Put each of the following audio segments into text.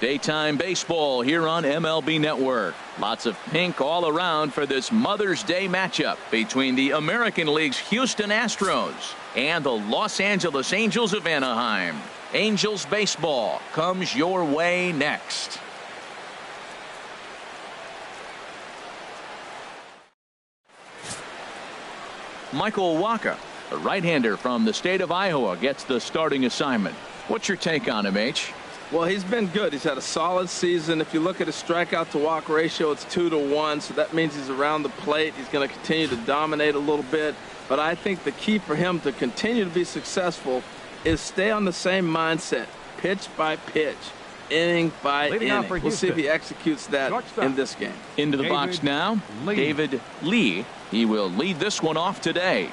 Daytime baseball here on MLB Network. Lots of pink all around for this Mother's Day matchup between the American League's Houston Astros and the Los Angeles Angels of Anaheim. Angels baseball comes your way next. Michael Wacha, the right-hander from the state of Iowa, gets the starting assignment. What's your take on him, H? Well, he's been good. He's had a solid season. If you look at his strikeout to walk ratio, it's 2-to-1, so that means he's around the plate. He's going to continue to dominate a little bit. But I think the key for him to continue to be successful is stay on the same mindset, pitch by pitch, inning by inning. We'll see if he executes that in this game. Into the box now, David Lee. He will lead this one off today.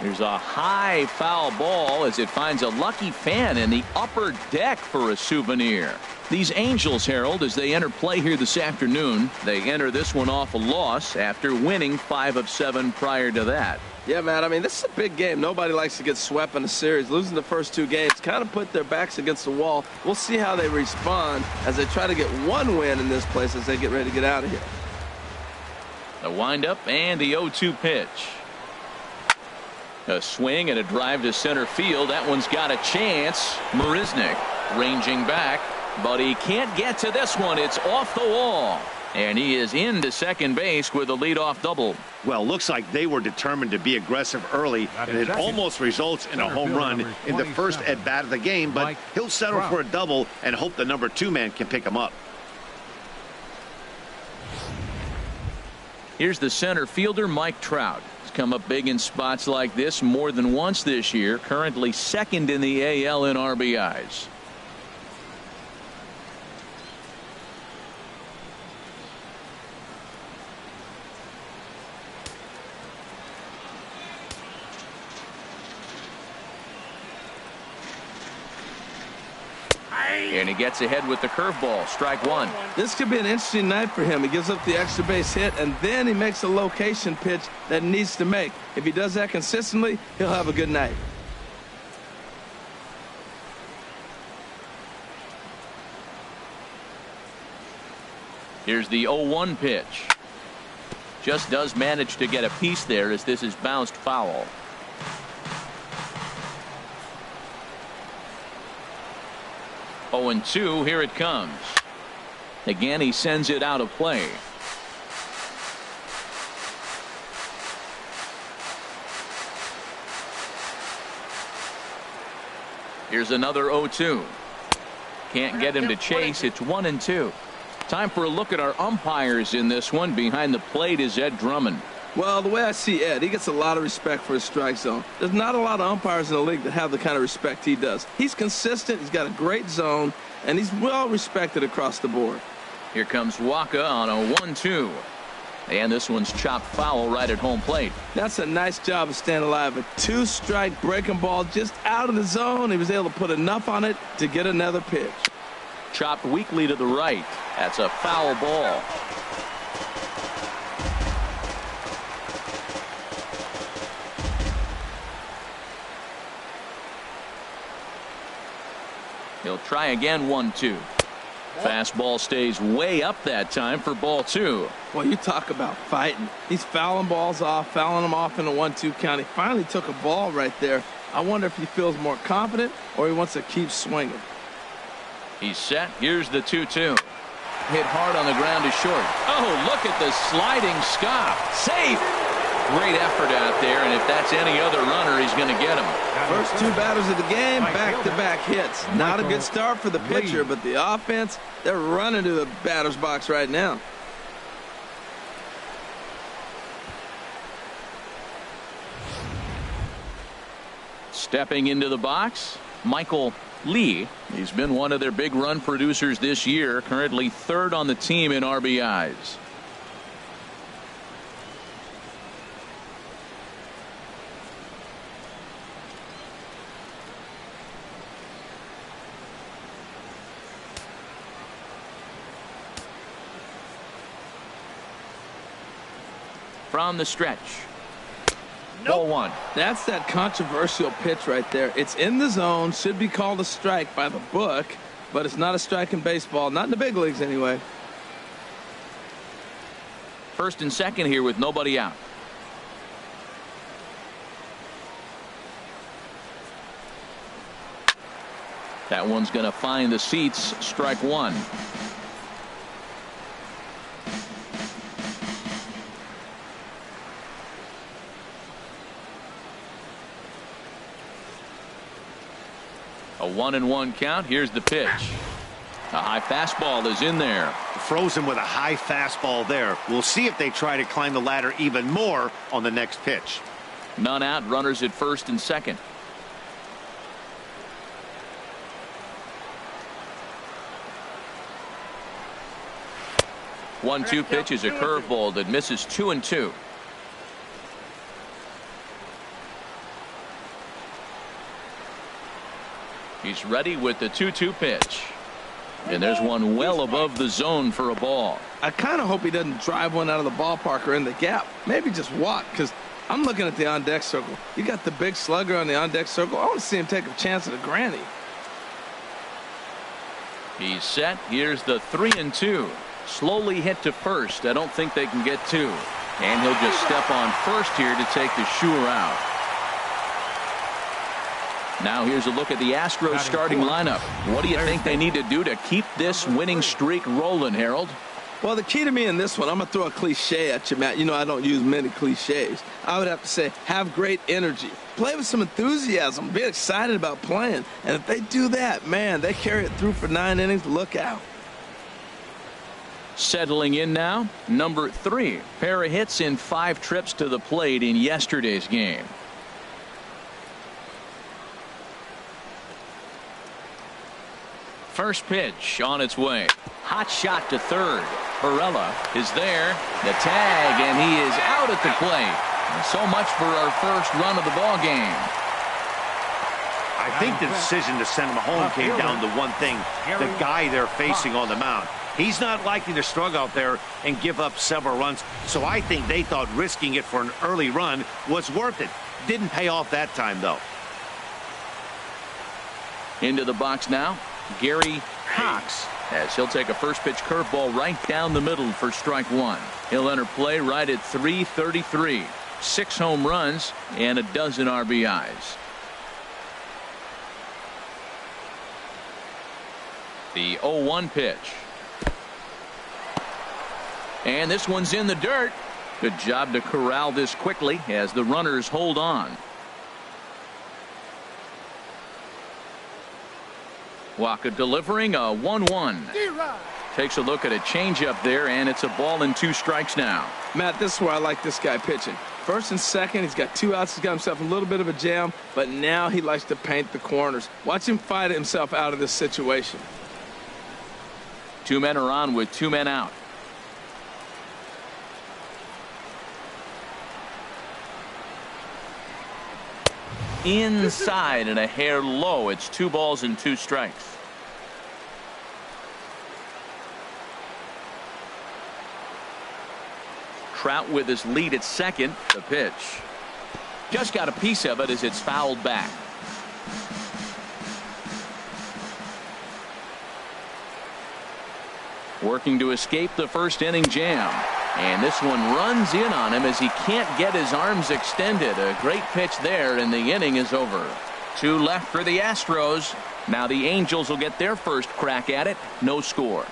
There's a high foul ball as it finds a lucky fan in the upper deck for a souvenir. These Angels, Harold, as they enter play here this afternoon, they enter this one off a loss after winning 5 of 7 prior to that. Yeah, man, I mean, this is a big game. Nobody likes to get swept in a series. Losing the first 2 games kind of put their backs against the wall. We'll see how they respond as they try to get one win in this place as they get ready to get out of here. The windup and the 0-2 pitch. A swing and a drive to center field. That one's got a chance. Marisnick ranging back, but he can't get to this one. It's off the wall. And he is into second base with a leadoff double. Well, looks like they were determined to be aggressive early, and it almost results in a home run in the first at-bat of the game, but he'll settle for a double and hope the number 2 man can pick him up. Here's the center fielder, Mike Trout. He's come up big in spots like this more than once this year, currently second in the AL in RBIs. And he gets ahead with the curveball. Strike 1. This could be an interesting night for him. He gives up the extra base hit, and then he makes a location pitch that he needs to make. If he does that consistently, he'll have a good night. Here's the 0-1 pitch. Just does manage to get a piece there as this is bounced foul. 0-2, here it comes. Again, he sends it out of play. Here's another 0-2. Can't get him to chase. It's 1-2. Time for a look at our umpires in this one. Behind the plate is Ed Drummond. Well, the way I see Ed, he gets a lot of respect for his strike zone. There's not a lot of umpires in the league that have the kind of respect he does. He's consistent, he's got a great zone, and he's well respected across the board. Here comes Wacha on a 1-2. And this one's chopped foul right at home plate. That's a nice job of staying alive. A 2-strike breaking ball just out of the zone. He was able to put enough on it to get another pitch. Chopped weakly to the right. That's a foul ball. He'll try again. 1-2. Fastball stays way up that time for ball 2. Well, you talk about fighting. He's fouling balls off, fouling them off in a 1-2 count. He finally took a ball right there. I wonder if he feels more confident or he wants to keep swinging. He's set. Here's the 2-2. Hit hard on the ground to short. Oh, look at the sliding stop. Safe. Great effort out there, and if that's any other runner, he's going to get him. First 2 batters of the game, back-to-back hits. Not a good start for the pitcher, but the offense, they're running to the batter's box right now. Stepping into the box, Michael Lee. He's been one of their big run producers this year, currently 3rd on the team in RBIs. From the stretch. Ball one. That's that controversial pitch right there. It's in the zone, should be called a strike by the book, but it's not a strike in baseball, not in the big leagues anyway. First and second here with nobody out. That one's going to find the seats. Strike one. A 1-1 count. Here's the pitch. A high fastball is in there. Frozen with a high fastball there. We'll see if they try to climb the ladder even more on the next pitch. None out. Runners at first and second. 1-2 pitch is a curveball that misses 2-2. He's ready with the 2-2 pitch. And there's one well above the zone for a ball. I kind of hope he doesn't drive one out of the ballpark or in the gap. Maybe just walk, because I'm looking at the on-deck circle. You got the big slugger on the on-deck circle. I want to see him take a chance at a granny. He's set. Here's the 3-2. Slowly hit to first. I don't think they can get two. And he'll just step on first here to take the sure out. Now here's a look at the Astros starting lineup. What do you think they need to do to keep this winning streak rolling, Harold? Well, the key to me in this one, I'm going to throw a cliche at you, Matt. You know I don't use many cliches. I would have to say have great energy. Play with some enthusiasm. Be excited about playing. And if they do that, man, they carry it through for 9 innings. Look out. Settling in now, number 3. Pair of hits in 5 trips to the plate in yesterday's game. First pitch on its way. Hot shot to third. Barella is there. The tag, and he is out at the plate. So much for our first run of the ball game. I think the decision to send him home came down to one thing: the guy they're facing on the mound. He's not likely to struggle out there and give up several runs. So I think they thought risking it for an early run was worth it. Didn't pay off that time, though. Into the box now, Gary Cox, as he'll take a first pitch curveball right down the middle for strike one. He'll enter play right at 333. 6 home runs and a dozen RBIs. The 0-1 pitch. And this one's in the dirt. Good job to corral this quickly as the runners hold on. Waka delivering a 1-1. Takes a look at a changeup there, and it's a ball and 2 strikes now. Matt, this is where I like this guy pitching. First and second, he's got 2 outs. He's got himself a little bit of a jam, but now he likes to paint the corners. Watch him fight himself out of this situation. 2 men are on with 2 men out. Inside and a hair low. It's 2 balls and 2 strikes. Trout with his lead at second. The pitch. Just got a piece of it as it's fouled back. Working to escape the first inning jam. And this one runs in on him as he can't get his arms extended. A great pitch there, and the inning is over. 2 left for the Astros. Now the Angels will get their first crack at it. No score.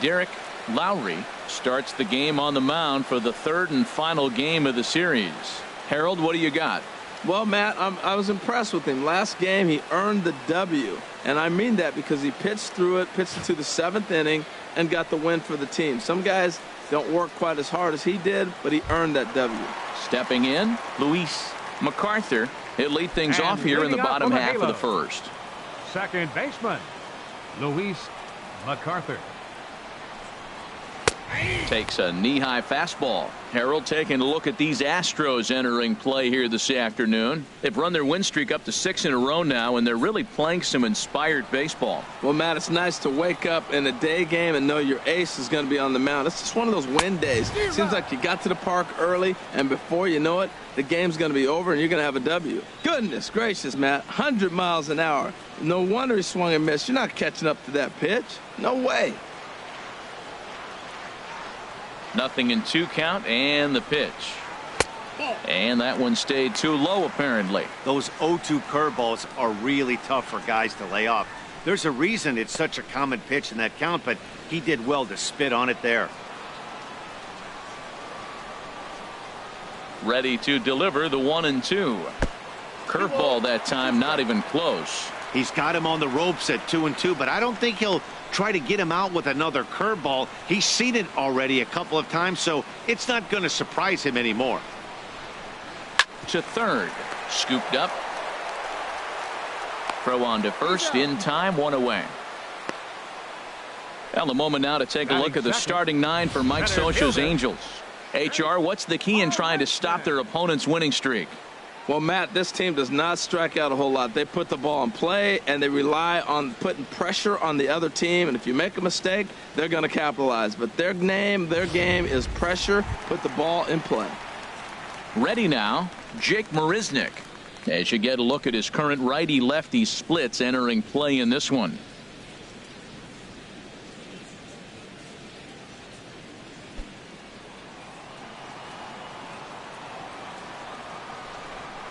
Derek Lowry starts the game on the mound for the 3rd and final game of the series. Harold, what do you got? Well, Matt, I was impressed with him. Last game, he earned the W. And I mean that because he pitched through it, pitched it to the 7th inning, and got the win for the team. Some guys don't work quite as hard as he did, but he earned that W. Stepping in, Luis MacArthur. He'll lead things off here in the bottom half of the first. Second baseman, Luis MacArthur. Takes a knee-high fastball. Harold taking a look at these Astros entering play here this afternoon. They've run their win streak up to 6 in a row now, and they're really playing some inspired baseball. Well, Matt, it's nice to wake up in a day game and know your ace is going to be on the mound. It's just one of those win days. Seems like you got to the park early, and before you know it, the game's going to be over and you're going to have a W. Goodness gracious, Matt, 100 miles an hour. No wonder he swung and missed. You're not catching up to that pitch. No way. 0-2 count, and the pitch. And that one stayed too low, apparently. Those 0-2 curveballs are really tough for guys to lay off. There's a reason it's such a common pitch in that count, but he did well to spit on it there. Ready to deliver the 1-2. Curveball that time, not even close. He's got him on the ropes at 2-2, but I don't think he'll try to get him out with another curveball. He's seen it already a couple of times, so it's not going to surprise him anymore. To third. Scooped up. Throw on to first in time, 1 away. Well, the moment now to take a look at the starting 9 for Mike Scioscia's Angels. HR, what's the key in trying to stop their opponent's winning streak? Well, Matt, this team does not strike out a whole lot. They put the ball in play, and they rely on putting pressure on the other team. And if you make a mistake, they're going to capitalize. But their game is pressure, put the ball in play. Ready now, Jake Marisnick. As you get a look at his current righty-lefty splits entering play in this one.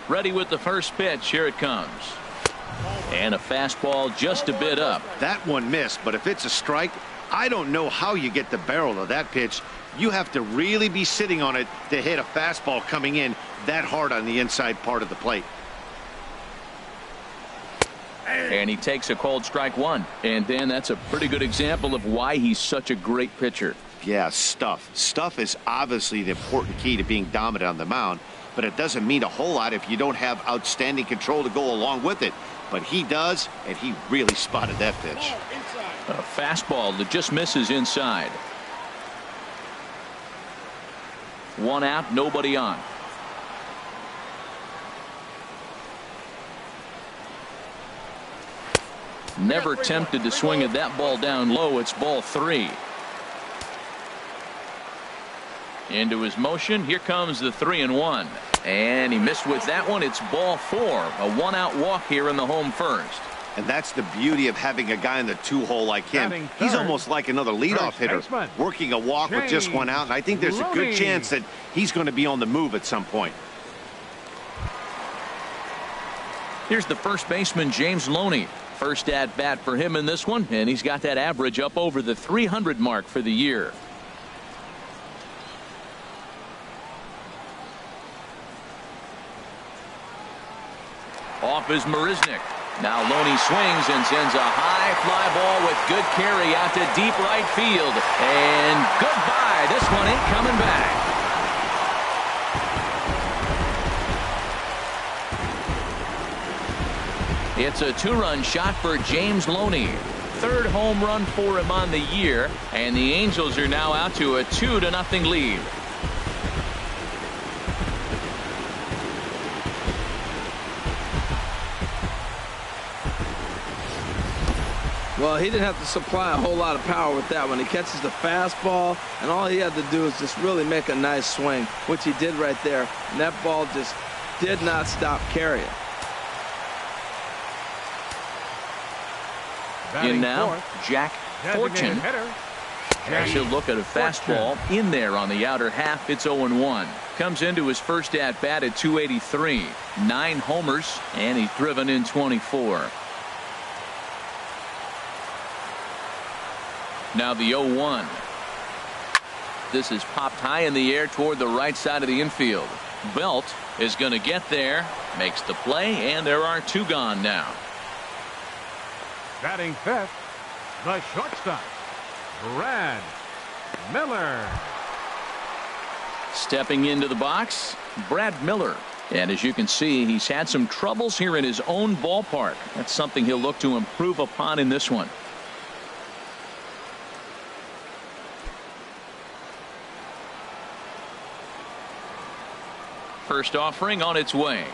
Ready with the first pitch. Here it comes. And a fastball just a bit up. That one missed, but if it's a strike, I don't know how you get the barrel of that pitch. You have to really be sitting on it to hit a fastball coming in that hard on the inside part of the plate. And he takes a cold strike 1. And Dan, that's a pretty good example of why he's such a great pitcher. Yeah, stuff. Stuff is obviously the important key to being dominant on the mound. But it doesn't mean a whole lot if you don't have outstanding control to go along with it. But he does, and he really spotted that pitch. A fastball that just misses inside. 1 out, nobody on. Never tempted to swing at that ball down low. It's ball 3. Into his motion. Here comes the 3-1. And he missed with that one. It's ball 4. A 1-out walk here in the home first. And that's the beauty of having a guy in the 2-hole like him. He's almost like another leadoff hitter, working a walk with just 1 out. And I think there's a good chance that he's going to be on the move at some point. Here's the first baseman, James Loney. First at bat for him in this one. And he's got that average up over the 300 mark for the year. Off is Marisnick. Now Loney swings and sends a high fly ball with good carry out to deep right field. And goodbye. This one ain't coming back. It's a 2-run shot for James Loney. 3rd home run for him on the year. And the Angels are now out to a 2-0 lead. Well, he didn't have to supply a whole lot of power with that one. He catches the fastball, and all he had to do is just really make a nice swing, which he did right there. And that ball just did not stop carrying. In now, Jack Fortune. As he'll look at a fastball in there on the outer half. It's 0-1. Comes into his first at bat at 283. 9 homers, and he's driven in 24. Now the 0-1. This is popped high in the air toward the right side of the infield. Belt is going to get there, makes the play, and there are 2 gone now. Batting 5th, the shortstop, Brad Miller. Stepping into the box, Brad Miller. And as you can see, he's had some troubles here in his own ballpark. That's something he'll look to improve upon in this one. First offering on its way.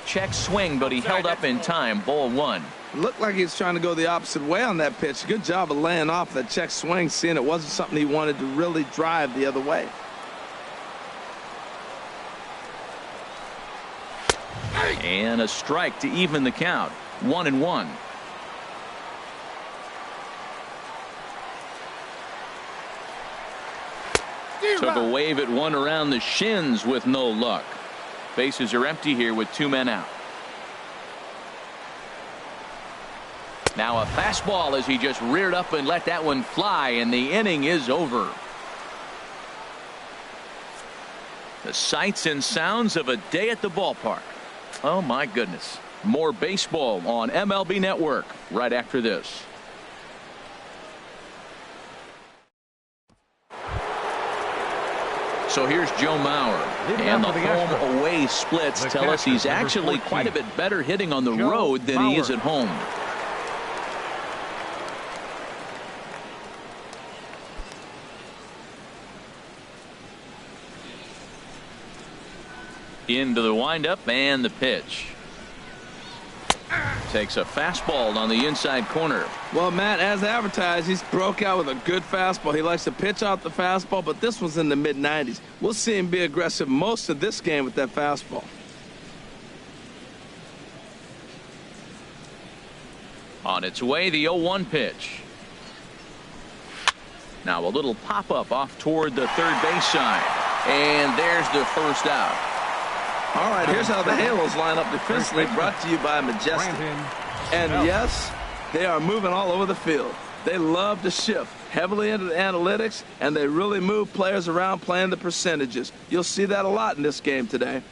Check swing, but he held up in time. Ball one. Looked like he was trying to go the opposite way on that pitch. Good job of laying off that check swing, seeing it wasn't something he wanted to really drive the other way. And a strike to even the count. 1-1. Took a wave at one around the shins with no luck. Bases are empty here with 2 men out. Now a fastball as he just reared up and let that one fly, and the inning is over. The sights and sounds of a day at the ballpark. Oh my goodness. More baseball on MLB Network right after this. So here's Joe Mauer, and the home-away splits tell us he's actually quite a bit better hitting on the road than he is at home. Into the windup and the pitch. Takes a fastball on the inside corner. Well, Matt, as advertised, he's broke out with a good fastball. He likes to pitch out the fastball, but this one's in the mid-90s. We'll see him be aggressive most of this game with that fastball. On its way, the 0-1 pitch. Now a little pop-up off toward the third base side. And there's the first out. All right, here's how the Halos line up defensively, brought to you by Majestic. And yes, they are moving all over the field. They love to shift heavily into the analytics, and they really move players around playing the percentages. You'll see that a lot in this game today.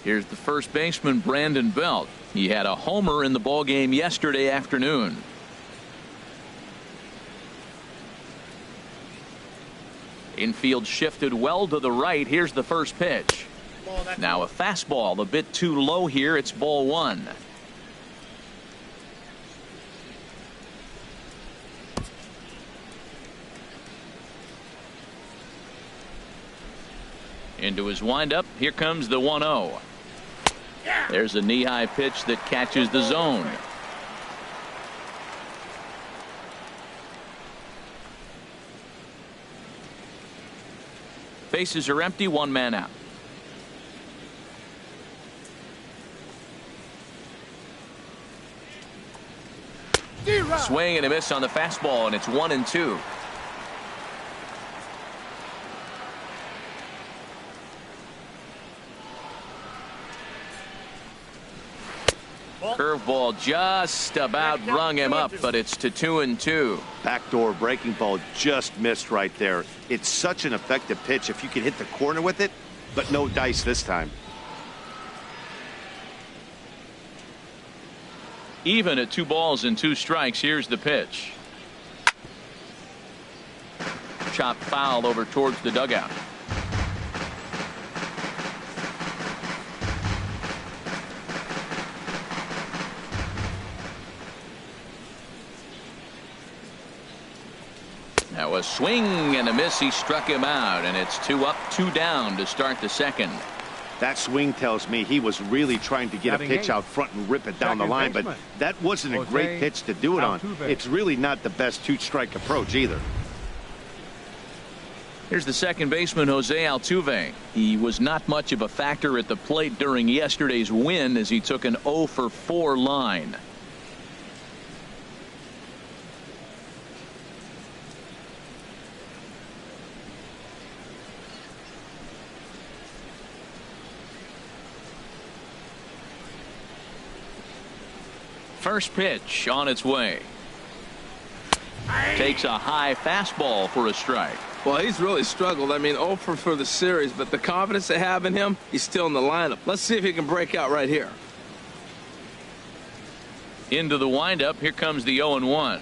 Here's the first baseman, Brandon Belt. He had a homer in the ballgame yesterday afternoon. Infield shifted well to the right. Here's the first pitch. Now a fastball a bit too low here. It's ball one. Into his windup. Here comes the 1-0. There's a knee-high pitch that catches the zone. Bases are empty, 1 man out. Swing and a miss on the fastball, and it's 1-2. Curveball just about rung him up, but it's to 2-2. Backdoor breaking ball just missed right there. It's such an effective pitch if you can hit the corner with it, but no dice this time. Even at 2 balls and 2 strikes. Here's the pitch. Chopped foul over towards the dugout. Now a swing and a miss. He struck him out, and it's 2 up, 2 down to start the second. That swing tells me he was really trying to get a pitch out front and rip it down the line, but that wasn't a great pitch to do it on. It's really not the best 2-strike approach either. Here's the second baseman, Jose Altuve. He was not much of a factor at the plate during yesterday's win as he took an 0-for-4 line. First pitch on its way. Takes a high fastball for a strike. Well, he's really struggled. I mean, 0 for the series, but the confidence they have in him, he's still in the lineup. Let's see if he can break out right here. Into the windup. Here comes the 0-1.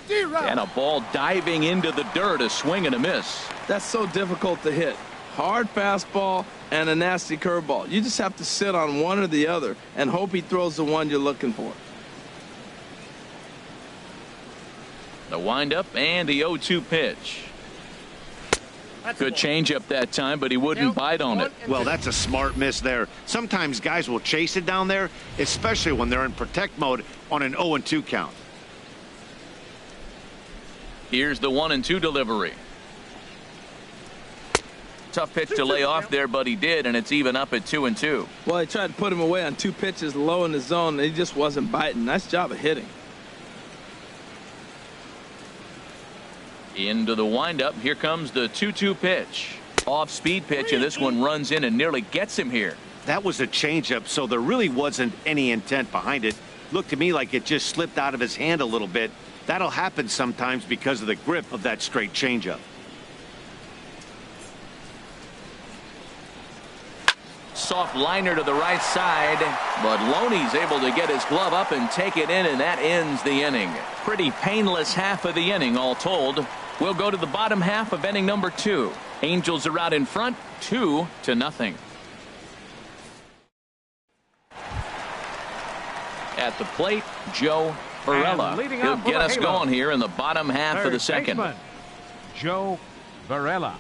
And a ball diving into the dirt. A swing and a miss. That's so difficult to hit. Hard fastball and a nasty curveball. You just have to sit on one or the other and hope he throws the one you're looking for. The windup and the 0-2 pitch. Good changeup that time, but he wouldn't bite on it. Well, that's a smart miss there. Sometimes guys will chase it down there, especially when they're in protect mode on an 0-2 count. Here's the 1-2 delivery. Tough pitch to lay off there, but he did, and it's even up at 2-2. Well, he tried to put him away on 2 pitches low in the zone, and he just wasn't biting. Nice job of hitting. Into the windup. Here comes the 2-2 pitch. Off-speed pitch, and this one runs in and nearly gets him here. That was a changeup, so there really wasn't any intent behind it. Looked to me like it just slipped out of his hand a little bit. That'll happen sometimes because of the grip of that straight changeup. Soft liner to the right side, but Loney's able to get his glove up and take it in, and that ends the inning. Pretty painless half of the inning, all told. We'll go to the bottom half of inning number 2. Angels are out in front, 2-0. At the plate, Joe Varela. He'll get us going here in the bottom half of the second. Baseman, Joe Varela.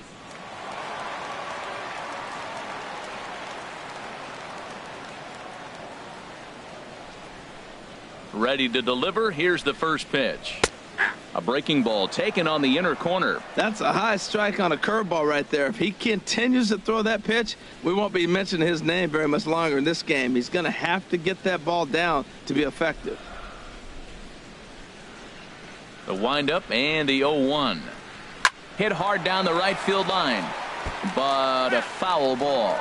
Ready to deliver. Here's the first pitch. A breaking ball taken on the inner corner. That's a high strike on a curveball right there. If he continues to throw that pitch, we won't be mentioning his name very much longer in this game. He's going to have to get that ball down to be effective. The windup and the 0-1. Hit hard down the right field line, but a foul ball.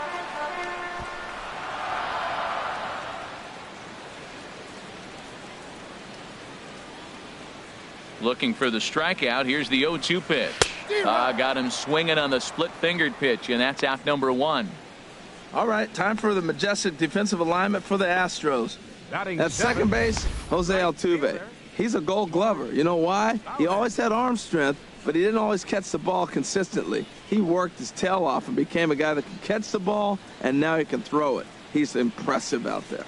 Looking for the strikeout. Here's the 0-2 pitch. Got him swinging on the split-fingered pitch, and that's out number 1. All right, time for the majestic defensive alignment for the Astros. At second base, Jose Altuve. He's a Gold Glover. You know why? He always had arm strength, but he didn't always catch the ball consistently. He worked his tail off and became a guy that can catch the ball, and now he can throw it. He's impressive out there.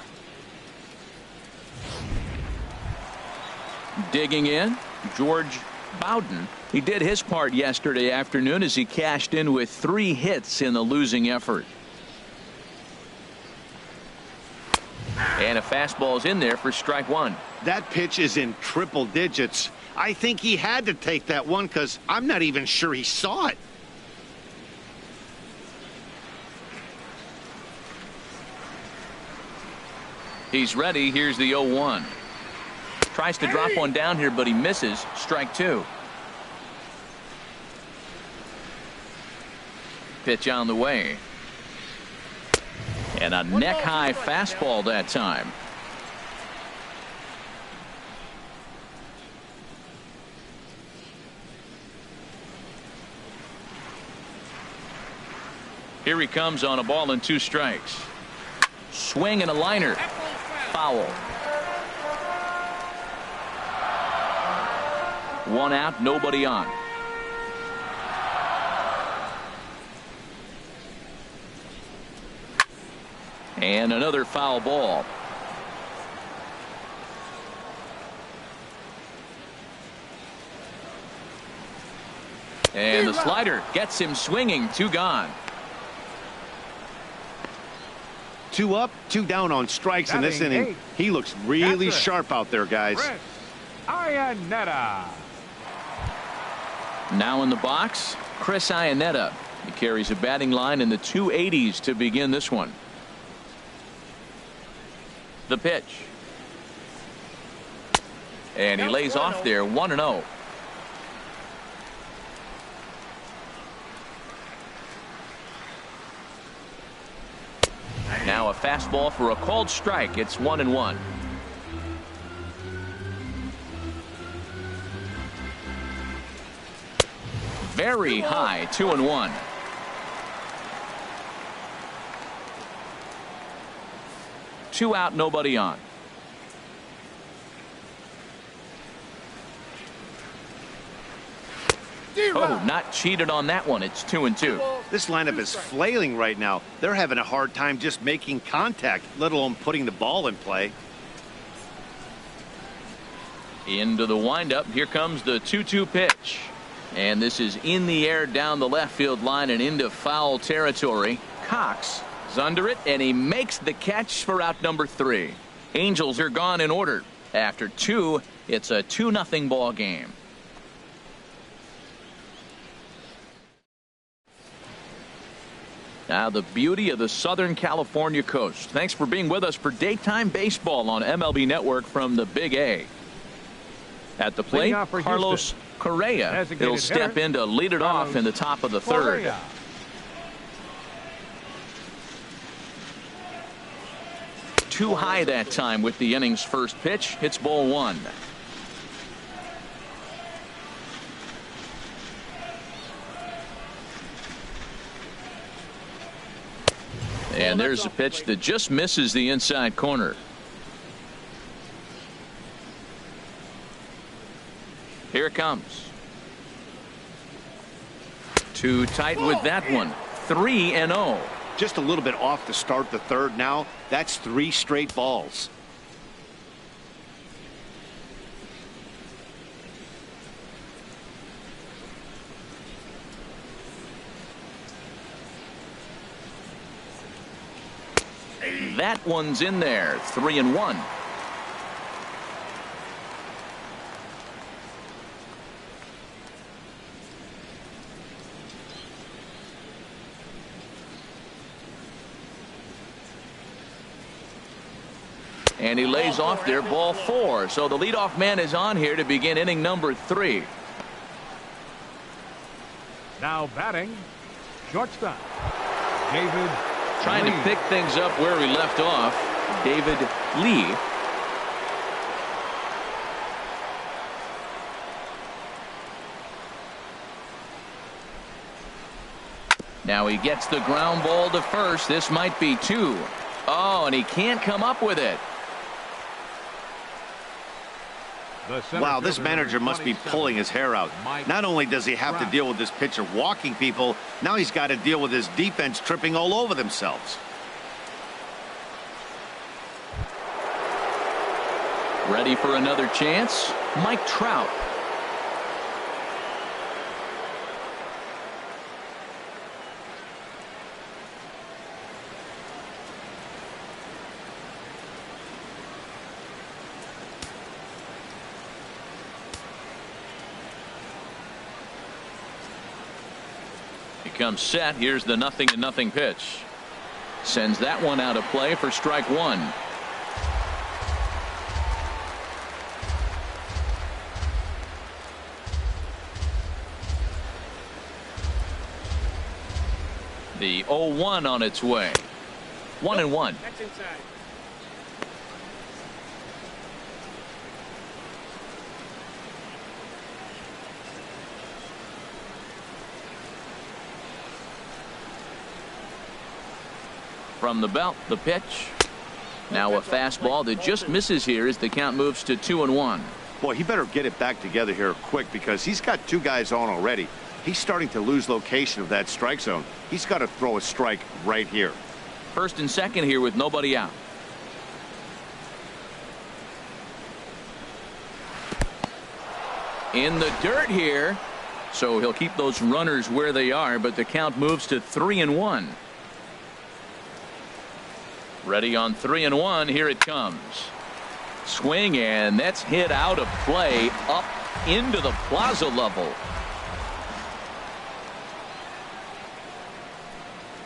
Digging in, George Bowden. He did his part yesterday afternoon as he cashed in with 3 hits in the losing effort. And a fastball's in there for strike 1. That pitch is in triple digits. I think he had to take that one because I'm not even sure he saw it. He's ready. Here's the 0-1. Tries to drop one down here, but he misses. Strike 2. Pitch on the way. And a neck-high fastball that time. Here he comes on a ball and 2 strikes. Swing and a liner. Foul. 1 out, nobody on. And another foul ball. And the slider gets him swinging. 2 gone. 2 up, 2 down on strikes in this inning. He looks really sharp out there, guys. Iannetta. Now in the box, Chris Iannetta. He carries a batting line in the 280s to begin this one. The pitch. And he lays off there, 1-0. Now a fastball for a called strike. It's 1-1. Very high, 2-1. Two out, nobody on. Oh, not cheated on that one. It's 2-2. This lineup is flailing right now. They're having a hard time just making contact, let alone putting the ball in play. Into the windup. Here comes the 2-2 pitch. And this is in the air down the left field line and into foul territory. Cox is under it, and he makes the catch for out number 3. Angels are gone in order. After 2, it's a 2-0 ball game. Now the beauty of the Southern California coast. Thanks for being with us for daytime baseball on MLB Network from the Big A. At the plate, Carlos Correa. He'll step in to lead it off in the top of the 3rd. Too high that time with the inning's first pitch. Hits ball 1. And there's a pitch that just misses the inside corner. Here it comes. Too tight with that one. 3-0. Just a little bit off to start the 3rd now. That's 3 straight balls. That one's in there. 3-1. And he lays off there, ball 4. So the leadoff man is on here to begin inning number 3. Now batting, shortstop, David. Trying to pick things up where we left off, David Lee. Now he gets the ground ball to first. This might be 2. Oh, and he can't come up with it. Wow, this manager must be pulling his hair out. Not only does he have to deal with this pitcher walking people, now he's got to deal with his defense tripping all over themselves. Ready for another chance? Mike Trout. Comes set. Here's the 0-0 pitch. Sends that one out of play for strike 1. The 0-1 on its way. 1-1. That's inside. From the belt, the pitch. Now a fastball that just misses here as the count moves to 2-1. Boy, he better get it back together here quick because he's got 2 guys on already. He's starting to lose location of that strike zone. He's got to throw a strike right here. First and second here with nobody out. In the dirt here. So he'll keep those runners where they are, but the count moves to 3-1. Ready on 3-1. Here it comes. Swing, and that's hit out of play up into the plaza level.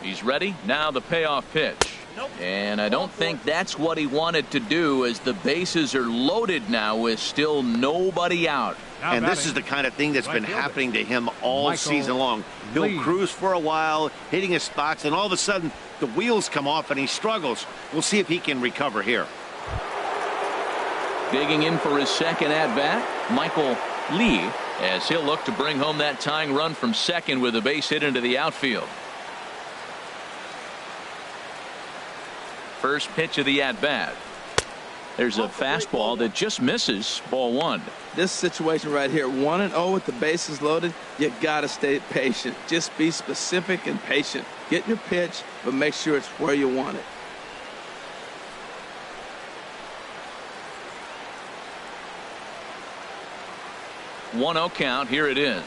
He's ready. Now the payoff pitch. And I don't think that's what he wanted to do, as the bases are loaded now with still nobody out. And this is the kind of thing that's been happening to him all season long. He'll cruise for a while, hitting his spots, and all of a sudden the wheels come off and he struggles. We'll see if he can recover here. Digging in for his second at bat, Michael Lee, as he'll look to bring home that tying run from second with a base hit into the outfield. First pitch of the at bat. There's a fastball that just misses, ball 1. This situation right here, 1-0 with the bases loaded, you got to stay patient. Just be specific and patient. Get your pitch, but make sure it's where you want it. 1-0 count. Here it is.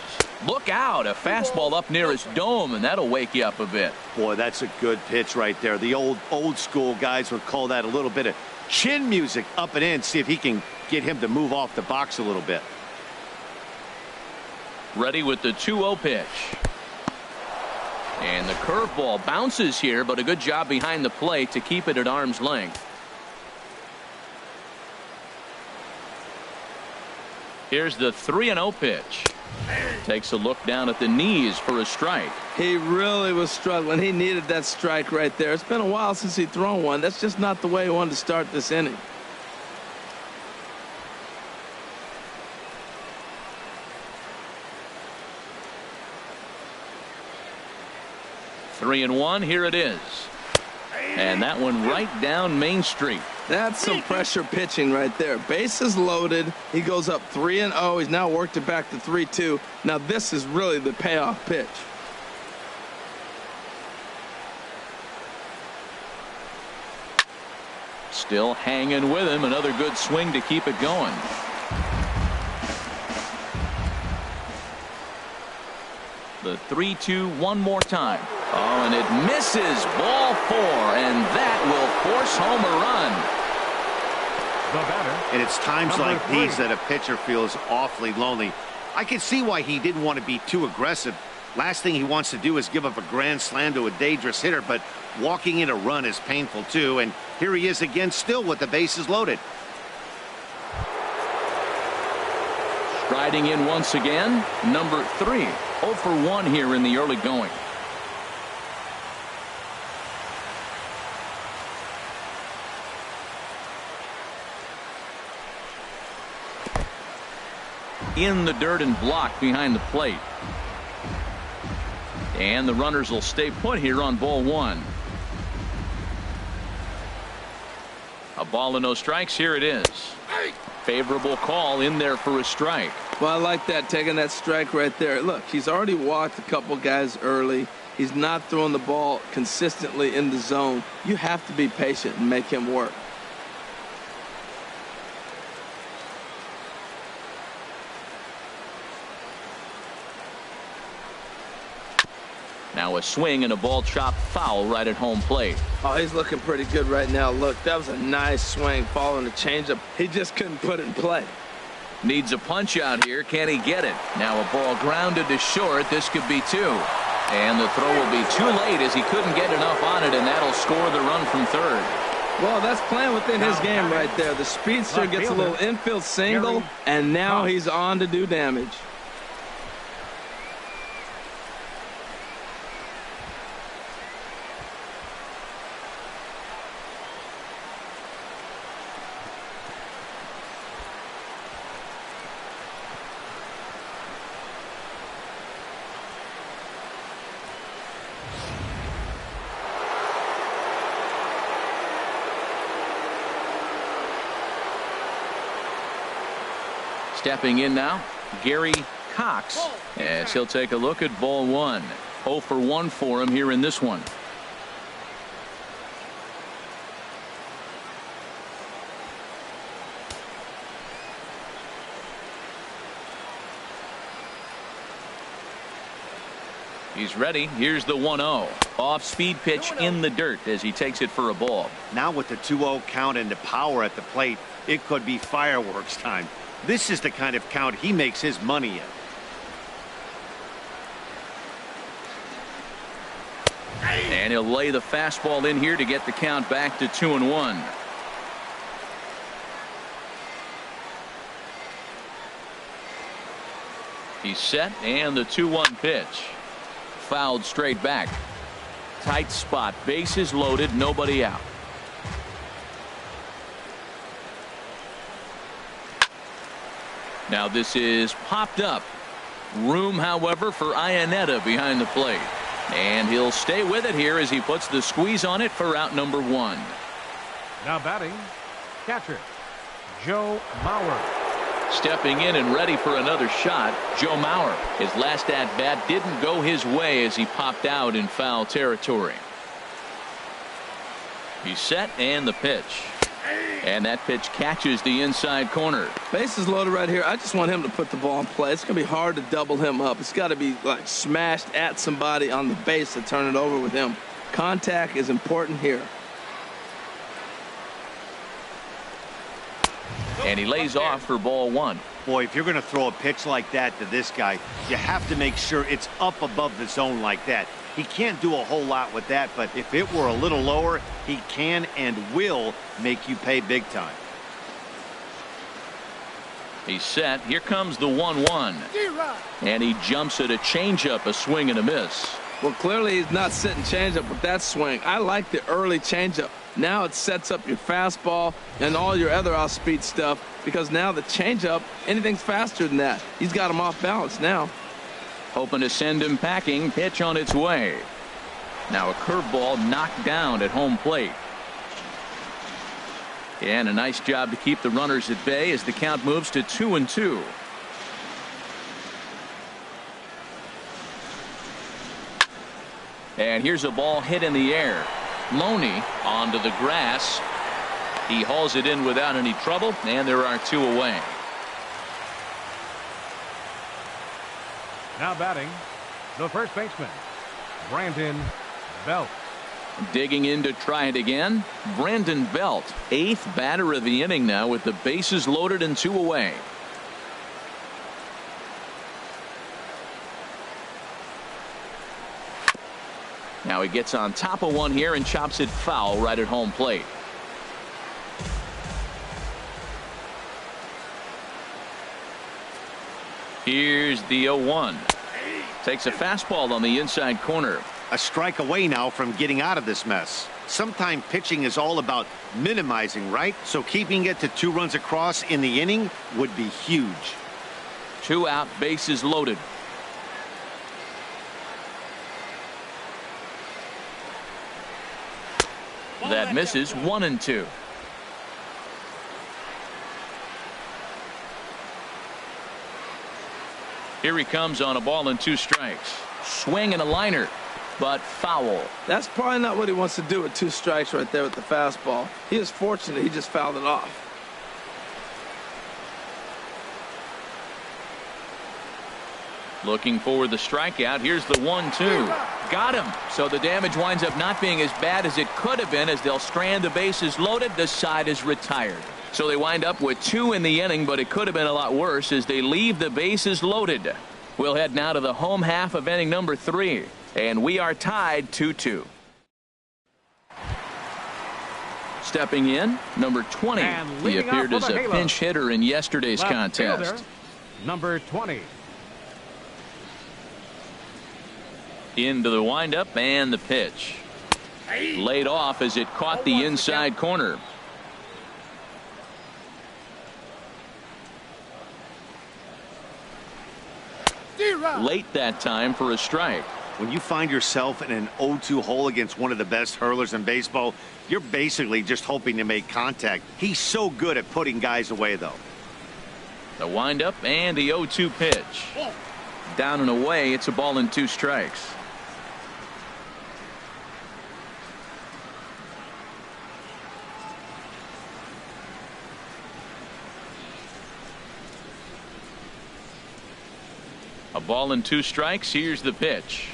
Look out. A fastball up near his dome, and that'll wake you up a bit. Boy, that's a good pitch right there. The old school guys would call that a little bit of chin music up and in. See if he can get him to move off the box a little bit. Ready with the 2-0 pitch. And the curveball bounces here, but a good job behind the plate to keep it at arm's length. Here's the 3-0 pitch. Takes a look down at the knees for a strike. He really was struggling. He needed that strike right there. It's been a while since he'd thrown one. That's just not the way he wanted to start this inning. Three and one. Here it is. And that one right down Main Street. That's some pressure pitching right there. Bases loaded. He goes up 3-0. He's now worked it back to 3-2. Now this is really the payoff pitch. Still hanging with him. Another good swing to keep it going. The 3-2 one more time. Oh, and it misses. Ball 4, and that will force home a run. The batter. And it's times like these that a pitcher feels awfully lonely. I can see why he didn't want to be too aggressive. Last thing he wants to do is give up a grand slam to a dangerous hitter, but walking in a run is painful too. And here he is again, still with the bases loaded. Striding in once again, number 3. 0 for 1 here in the early going. In the dirt and blocked behind the plate. And the runners will stay put here on ball 1. A ball and no strikes. Here it is. Favorable call in there for a strike. Well, I like that, taking that strike right there. Look, he's already walked a couple guys early. He's not throwing the ball consistently in the zone. You have to be patient and make him work. Now a swing and a ball chopped foul right at home plate. Oh, he's looking pretty good right now. Look, that was a nice swing following the changeup. He just couldn't put it in play. Needs a punch out here. Can he get it? Now a ball grounded to short. This could be 2. And the throw will be too late as he couldn't get enough on it, and that'll score the run from third. Well, that's playing within his game right there. The speedster gets a little infield single, and now he's on to do damage. Stepping in now, Gary Cox, as he'll take a look at ball 1. 0 for 1 for him here in this one. He's ready. Here's the 1-0. Off speed pitch in the dirt as he takes it for a ball. Now with the 2-0 count and the power at the plate, it could be fireworks time. This is the kind of count he makes his money in. And he'll lay the fastball in here to get the count back to 2-1. He's set, and the 2-1 pitch. Fouled straight back. Tight spot. Bases loaded. Nobody out. Now this is popped up. Room, however, for Iannetta behind the plate. And he'll stay with it here as he puts the squeeze on it for out number 1. Now batting, catcher, Joe Mauer. Stepping in and ready for another shot, Joe Mauer. His last at-bat didn't go his way as he popped out in foul territory. He's set, and the pitch. And that pitch catches the inside corner. Bases loaded right here. I just want him to put the ball in play. It's going to be hard to double him up. It's got to be like smashed at somebody on the base to turn it over with him. Contact is important here. And he lays off for ball one. Boy, if you're going to throw a pitch like that to this guy, you have to make sure it's up above the zone like that. He can't do a whole lot with that, but if it were a little lower, he can and will make you pay big time. He's set. Here comes the 1-1. And he jumps at a changeup, a swing and a miss. Well, clearly he's not sitting changeup with that swing. I like the early changeup. Now it sets up your fastball and all your other off-speed stuff, because now the changeup, anything's faster than that. He's got him off balance now. Hoping to send him packing. Pitch on its way. Now a curveball knocked down at home plate. And a nice job to keep the runners at bay as the count moves to 2-2. And here's a ball hit in the air. Loney onto the grass. He hauls it in without any trouble, and there are two away. Now batting, the first baseman, Brandon Belt. Digging in to try it again, Brandon Belt, 8th batter of the inning now with the bases loaded and two away. Now he gets on top of one here and chops it foul right at home plate. Here's the 0-1. Takes a fastball on the inside corner. A strike away now from getting out of this mess. Sometimes pitching is all about minimizing, right? So keeping it to 2 runs across in the inning would be huge. 2 out, bases loaded. That misses. 1-2. Here he comes on a ball and 2 strikes. Swing and a liner, but foul. That's probably not what he wants to do with 2 strikes right there with the fastball. He is fortunate he just fouled it off. Looking for the strikeout. Here's the 1-2. Got him. So the damage winds up not being as bad as it could have been, as they'll strand the bases loaded. The side is retired. So they wind up with 2 in the inning, but it could have been a lot worse as they leave the bases loaded. We'll head now to the home half of inning number 3, and we are tied 2-2. Stepping in, number 20. He appeared as a pinch hitter in yesterday's contest. Fielder, number 20. Into the windup and the pitch. Laid off as it caught the inside corner. Late that time for a strike. When you find yourself in an 0-2 hole against one of the best hurlers in baseball, you're basically just hoping to make contact. He's so good at putting guys away, though. The windup and the 0-2 pitch. Down and away. It's a ball and 2 strikes. A ball and 2 strikes. Here's the pitch.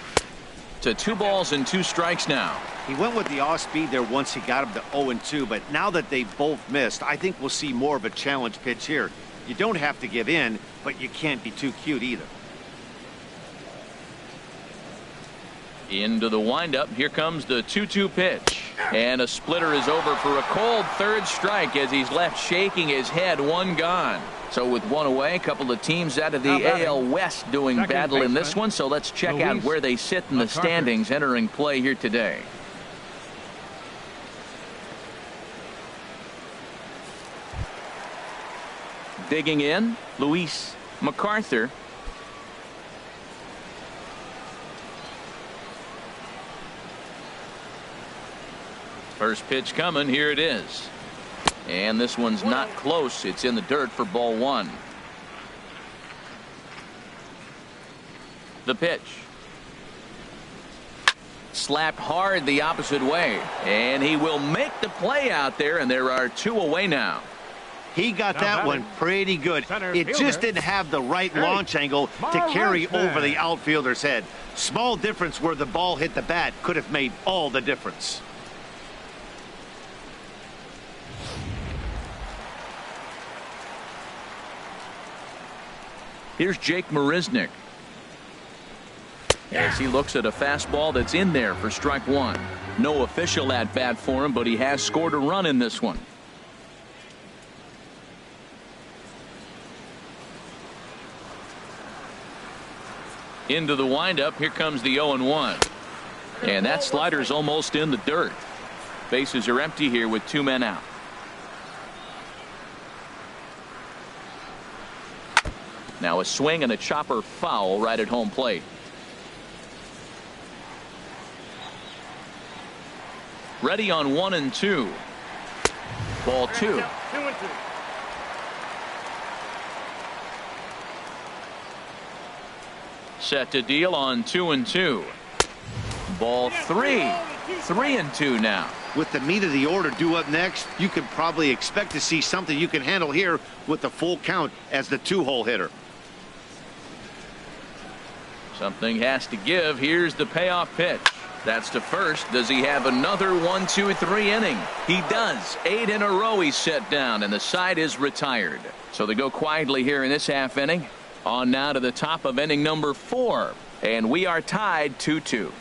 To 2 balls and 2 strikes now. He went with the off speed there once he got him to 0-2, but now that they both missed, I think we'll see more of a challenge pitch here. You don't have to give in, but you can't be too cute either. Into the windup. Here comes the 2-2 pitch. And a splitter is over for a cold 3rd strike as he's left shaking his head. 1 gone. So with 1 away, a couple of teams out of the AL West doing battle in this one. So let's check out where they sit in the standings entering play here today. Digging in, Luis MacArthur. First pitch coming. Here it is. And this one's not close. It's in the dirt for ball 1. The pitch. slapped hard the opposite way. And he will make the play out there, and there are 2 away now. He got that one pretty good. It just didn't have the right launch angle to carry over the outfielder's head. Small difference where the ball hit the bat could have made all the difference. Here's Jake Marisnick as he looks at a fastball that's in there for strike 1. No official at bat for him, but he has scored a run in this one. Into the windup. Here comes the 0-1. And that slider's almost in the dirt. Bases are empty here with 2 men out. Now a swing and a chopper foul right at home plate. Ready on 1-2. Ball 2. Set to deal on 2-2. Ball 3. 3-2 now. With the meat of the order due up next, you can probably expect to see something you can handle here with the full count as the 2-hole hitter. Something has to give. Here's the payoff pitch. That's to first. Does he have another 1-2-3 inning? He does. 8 in a row he's set down, and the side is retired. So they go quietly here in this half inning. On now to the top of inning number 4. And we are tied 2-2.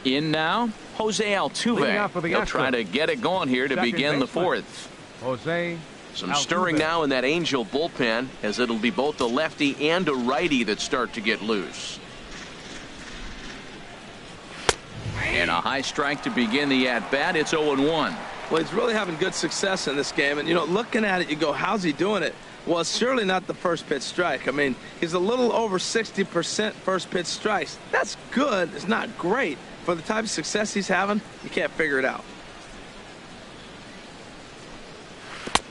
In now, Jose Altuve. He'll try to get it going here to begin the 4th. Jose Some stirring now in that Angel bullpen, as it'll be both a lefty and a righty that start to get loose. And a high strike to begin the at-bat. It's 0-1. Well, he's really having good success in this game. And, you know, looking at it, you go, how's he doing it? Well, it's surely not the first pitch strike. I mean, he's a little over 60% first pitch strikes. That's good. It's not great. For the type of success he's having, you can't figure it out.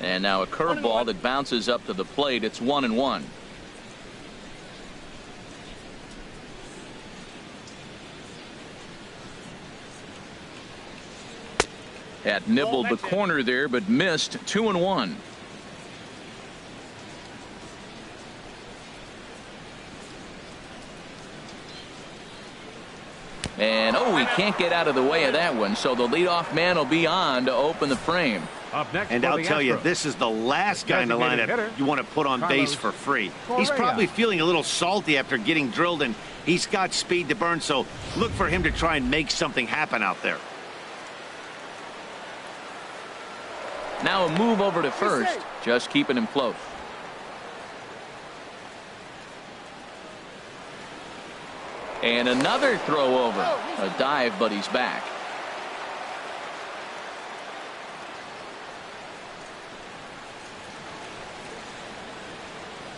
And now a curveball that bounces up to the plate. It's 1-1. Had nibbled the corner there, but missed. 2-1. And oh, he can't get out of the way of that one. So the leadoff man will be on to open the frame. And I'll tell you, this is the last guy in the lineup you want to put on base for free. He's probably feeling a little salty after getting drilled, and he's got speed to burn, so look for him to try and make something happen out there. Now a move over to first, just keeping him close. And another throw over. A dive, but he's back.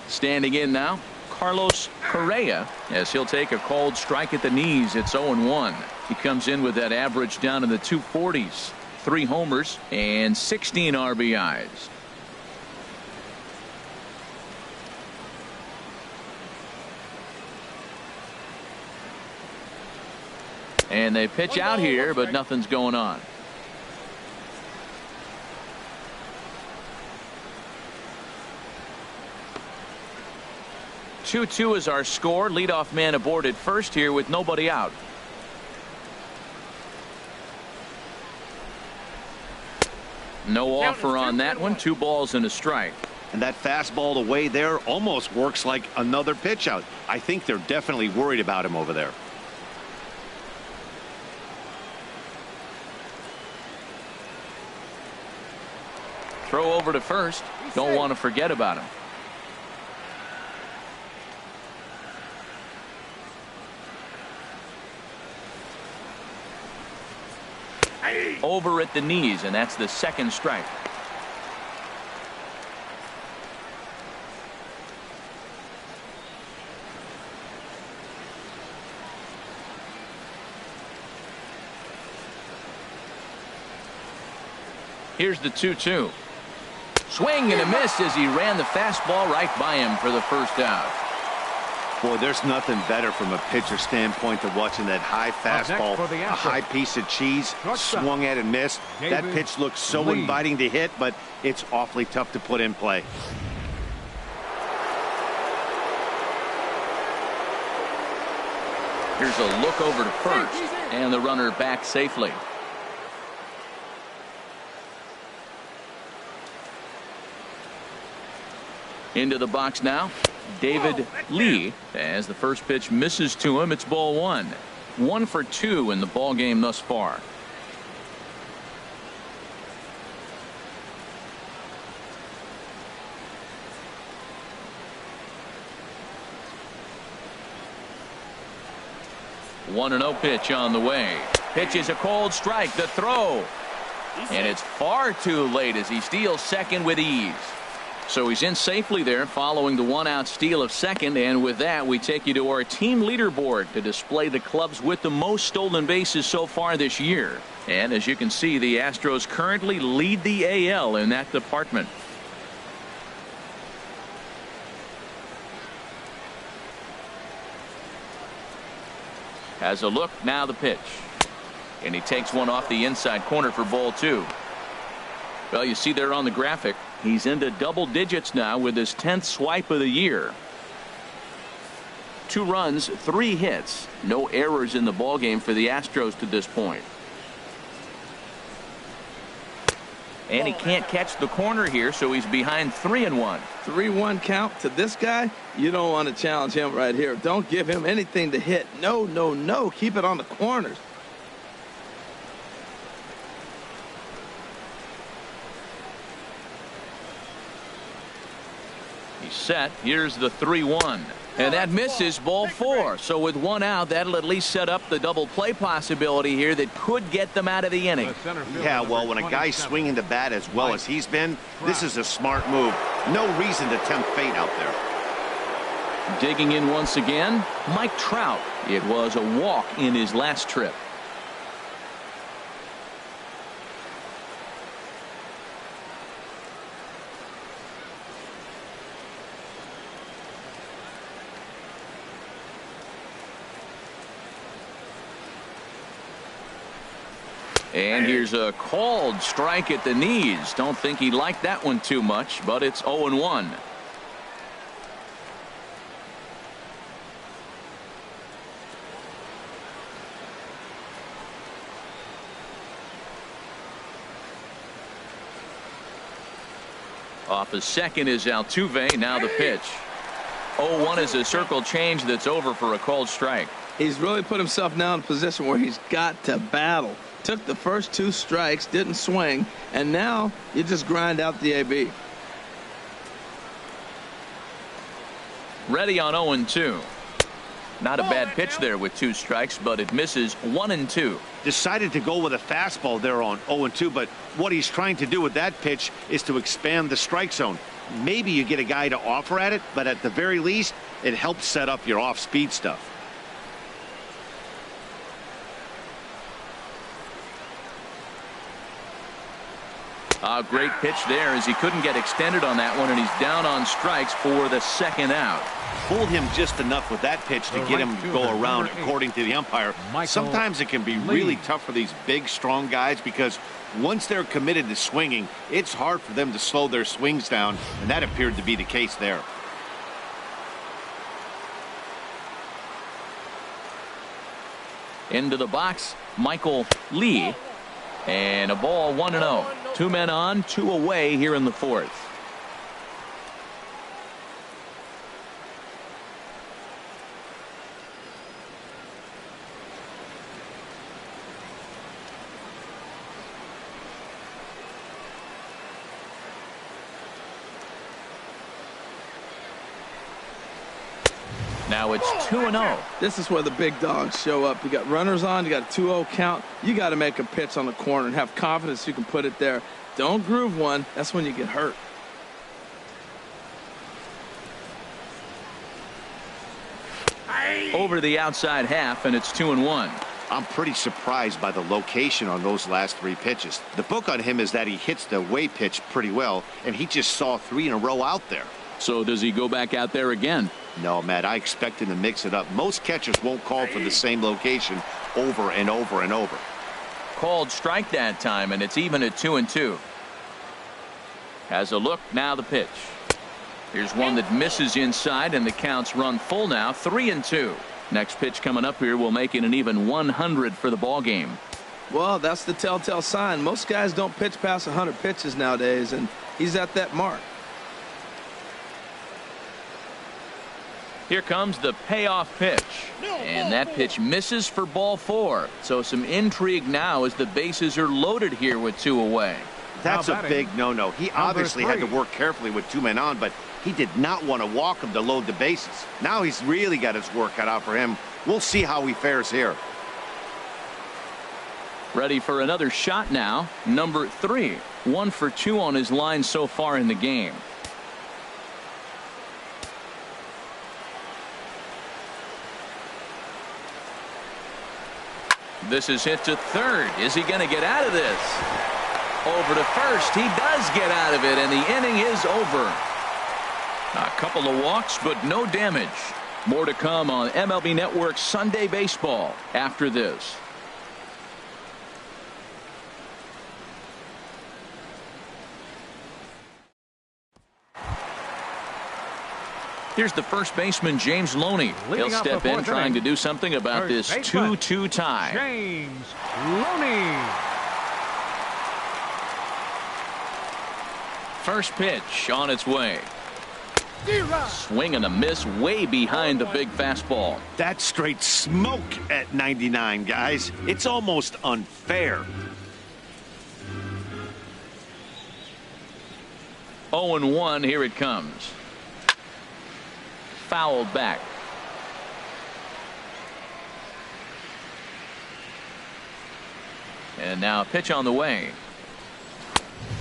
Standing in now, Carlos Correa, as he'll take a called strike at the knees. It's 0-1. He comes in with that average down in the 240s. 3 homers and 16 RBIs. And they pitch out here, but nothing's going on. Two is our score. Leadoff man aboard at first here with nobody out. No offer on that one. 2 balls and a strike. And that fastball away there almost works like another pitch out. I think they're definitely worried about him over there. Throw over to first. Don't want to forget about him. Over at the knees, and that's the 2nd strike. Here's the 2-2. Swing and a miss as he ran the fastball right by him for the first out. Boy, there's nothing better from a pitcher standpoint than watching that high fastball, a high piece of cheese, swung at and missed. That pitch looks so inviting to hit, but it's awfully tough to put in play. Here's a look over to first, and the runner back safely. Into the box now, David Lee, as the first pitch misses to him. It's ball one. 1 for 2 in the ball game thus far. One and 0 pitch on the way. Pitch is a cold strike. The throw, and it's far too late as he steals second with ease. So he's in safely there following the 1-out steal of second, and with that we take you to our team leaderboard to display the clubs with the most stolen bases so far this year. And as you can see, the Astros currently lead the AL in that department. Has a look, now the pitch, and he takes one off the inside corner for ball 2. Well, you see there on the graphic, he's into double digits now with his 10th swipe of the year. 2 runs, 3 hits, no errors in the ballgame for the Astros to this point. And he can't catch the corner here, so he's behind 3-1. 3-1 count to this guy. You don't want to challenge him right here. Don't give him anything to hit. No, no, no. Keep it on the corners. He's set. Here's the 3-1. And that misses, ball 4. So with 1 out, that'll at least set up the double play possibility here that could get them out of the inning. Yeah, well, when a guy's swinging the bat as well as he's been, this is a smart move. No reason to tempt fate out there. Digging in once again, Mike Trout. It was a walk in his last trip. And here's a called strike at the knees. Don't think he liked that one too much, but it's 0-1. Off his second is Altuve. Now the pitch. 0-1 is a circle change that's over for a called strike. He's really put himself now in a position where he's got to battle. Took the first 2 strikes, didn't swing, and now you just grind out the AB. Ready on 0-2. Not a bad pitch there with 2 strikes, but it misses 1-2. Decided to go with a fastball there on 0-2, but what he's trying to do with that pitch is to expand the strike zone. Maybe you get a guy to offer at it, but at the very least, it helps set up your off-speed stuff. A great pitch there as he couldn't get extended on that one, and he's down on strikes for the 2nd out. Fooled him just enough with that pitch to get him to go around, according to the umpire. Sometimes it can be really tough for these big, strong guys because once they're committed to swinging, it's hard for them to slow their swings down, and that appeared to be the case there. Into the box, Michael Lee, and a ball 1-0. 2 men on, 2 away here in the 4th. Now it's 2-0. This is where the big dogs show up. You got runners on, you got a 2-0 count. You got to make a pitch on the corner and have confidence you can put it there. Don't groove one. That's when you get hurt. Over the outside half, and it's 2-1. I'm pretty surprised by the location on those last 3 pitches. The book on him is that he hits the away pitch pretty well, and he just saw 3 in a row out there. So does he go back out there again? No, Matt, I expect him to mix it up. Most catchers won't call for the same location over and over and over. Called strike that time, and it's even at 2-2. Has a look, now the pitch. Here's one that misses inside, and the count's run full now, 3-2. Next pitch coming up here will make it an even 100 for the ball game. Well, that's the telltale sign. Most guys don't pitch past 100 pitches nowadays, and he's at that mark. Here comes the payoff pitch, and that pitch misses for ball 4. So some intrigue now as the bases are loaded here with 2 away. That's a big no-no. He obviously had to work carefully with 2 men on, but he did not want to walk him to load the bases. Now he's really got his work cut out for him. We'll see how he fares here. Ready for another shot now. Number 3. 1 for 2 on his line so far in the game. This is hit to third. Is he going to get out of this? Over to first. He does get out of it, and the inning is over. A couple of walks, but no damage. More to come on MLB Network Sunday Baseball after this. Here's the first baseman, James Loney. He'll step in trying to do something about this 2-2 tie. James Loney. First pitch on its way. Swing and a miss way behind the big fastball. That's straight smoke at 99, guys. It's almost unfair. 0-1, here it comes. Fouled back. And now a pitch on the way.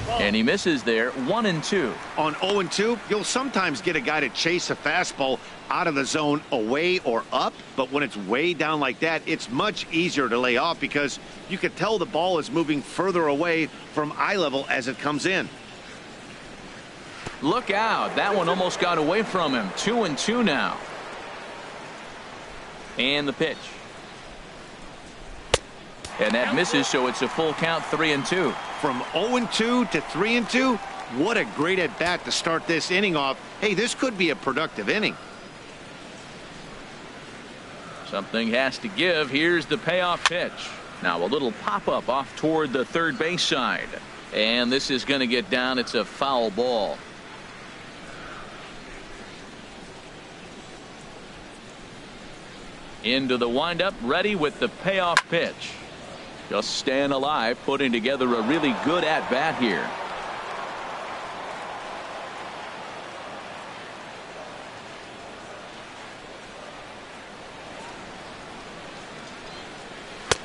And he misses there. 1-2. On 0-2, you'll sometimes get a guy to chase a fastball out of the zone away or up, but when it's way down like that, it's much easier to lay off because you can tell the ball is moving further away from eye level as it comes in. Look out. That one almost got away from him. 2-2 now. And the pitch. And that misses, so it's a full count, 3-2. From 0-2 to 3-2, what a great at-bat to start this inning off. Hey, this could be a productive inning. Something has to give. Here's the payoff pitch. Now a little pop-up off toward the third base side. And this is going to get down. It's a foul ball. Into the windup, ready with the payoff pitch. Just staying alive, putting together a really good at-bat here.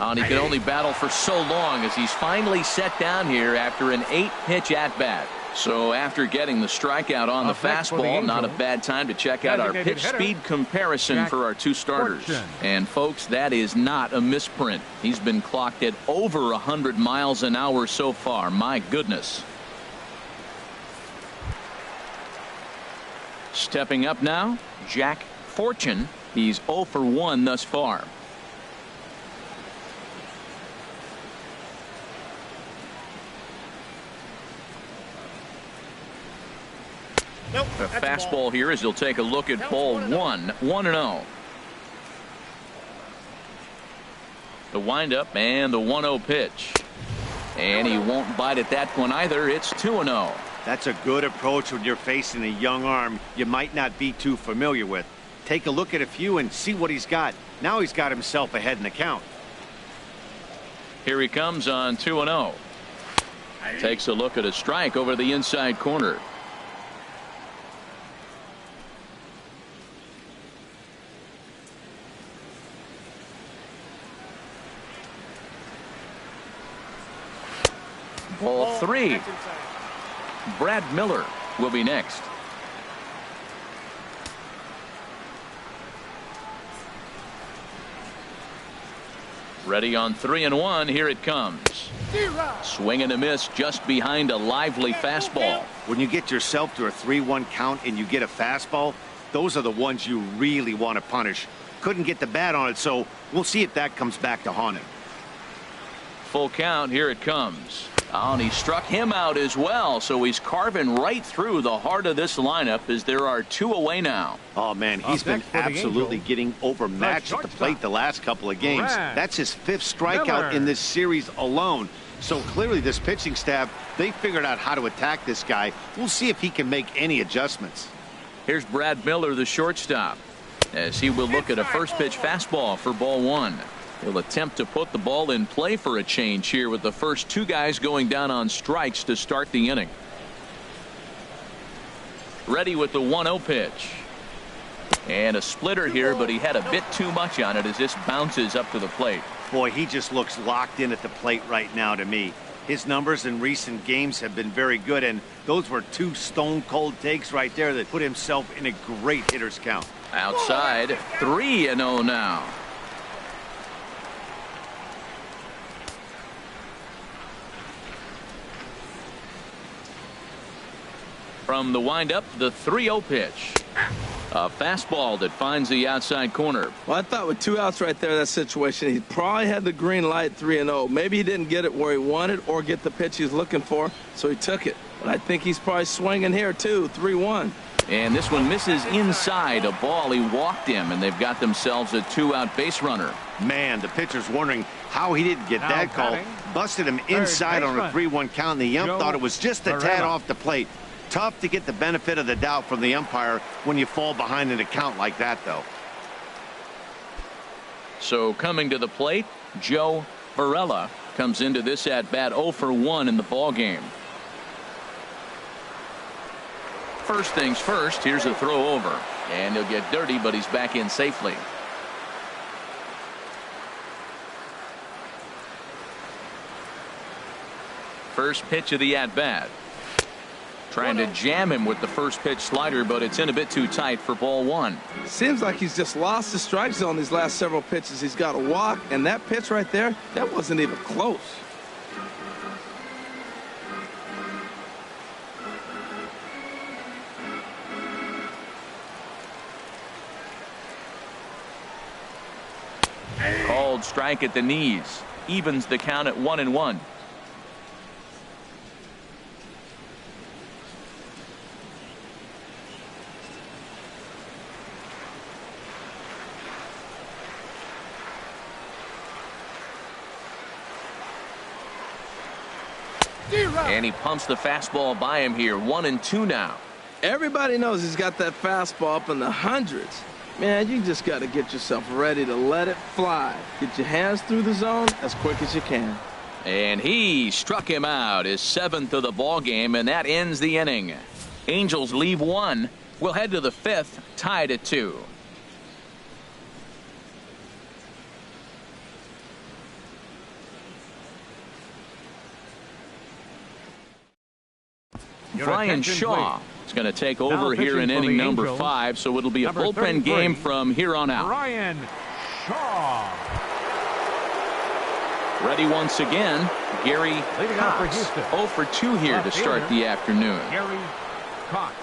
And he can only battle for so long as he's finally set down here after an 8-pitch at-bat. So after getting the strikeout on the fastball, not a bad time to check out our pitch speed comparison for our 2 starters. And folks, that is not a misprint. He's been clocked at over 100 miles an hour so far. My goodness. Stepping up now, Jack Fortune. He's 0 for 1 thus far. Nope, the fastball here as he'll take a look at ball 1. 1-0. The windup and the 1-0 pitch. And he won't bite at that one either. It's 2-0. That's a good approach when you're facing a young arm you might not be too familiar with. Take a look at a few and see what he's got. Now he's got himself ahead in the count. Here he comes on 2-0. Takes a look at a strike over the inside corner. Ball 3. Brad Miller will be next. Ready on 3-1. Here it comes. Swing and a miss just behind a lively fastball. When you get yourself to a 3-1 count and you get a fastball, those are the ones you really want to punish. Couldn't get the bat on it, so we'll see if that comes back to haunt him. Full count. Here it comes. Oh, and he struck him out as well, so he's carving right through the heart of this lineup as there are 2 away now. Oh, man, he's been absolutely getting overmatched at the plate the last couple of games. That's his 5th strikeout in this series alone. So clearly this pitching staff, they figured out how to attack this guy. We'll see if he can make any adjustments. Here's Brad Miller, the shortstop, as he will look at a first pitch fastball for ball 1. He'll attempt to put the ball in play for a change here with the first 2 guys going down on strikes to start the inning. Ready with the 1-0 pitch. And a splitter here, but he had a bit too much on it as this bounces up to the plate. Boy, he just looks locked in at the plate right now to me. His numbers in recent games have been very good, and those were 2 stone-cold takes right there that put himself in a great hitter's count. Outside, 3-0 now. From the windup, the 3-0 pitch. A fastball that finds the outside corner. Well, I thought with 2 outs right there in that situation, he probably had the green light 3-0. Maybe he didn't get it where he wanted or get the pitch he was looking for, so he took it. But I think he's probably swinging here, too, 3-1. And this one misses inside a ball. He walked him, and they've got themselves a 2-out base runner. Man, the pitcher's wondering how he didn't get that call. Busted him inside on a 3-1 count, and the ump thought it was just a tad off the plate. Tough to get the benefit of the doubt from the umpire when you fall behind in a count like that, though. So coming to the plate, Joe Varela comes into this at bat 0 for 1 in the ball game. First things first, here's a throw over, and he'll get dirty, but he's back in safely. First pitch of the at bat. Trying to jam him with the first pitch slider, but it's in a bit too tight for ball 1. Seems like he's just lost the strike zone these last several pitches. He's got a walk, and that pitch right there, that wasn't even close. Called strike at the knees. Evens the count at 1-1. And he pumps the fastball by him here. 1-2 now. Everybody knows he's got that fastball up in the hundreds. Man, you just got to get yourself ready to let it fly. Get your hands through the zone as quick as you can. And he struck him out, his 7th of the ball game, and that ends the inning. Angels leave 1. We'll head to the 5th, tied at 2. Brian Shaw is going to take over here in inning number 5, so it'll be a bullpen game from here on out. Brian Shaw. Ready once again, Gary Cox. 0 for 2 here to start the afternoon. Gary Cox.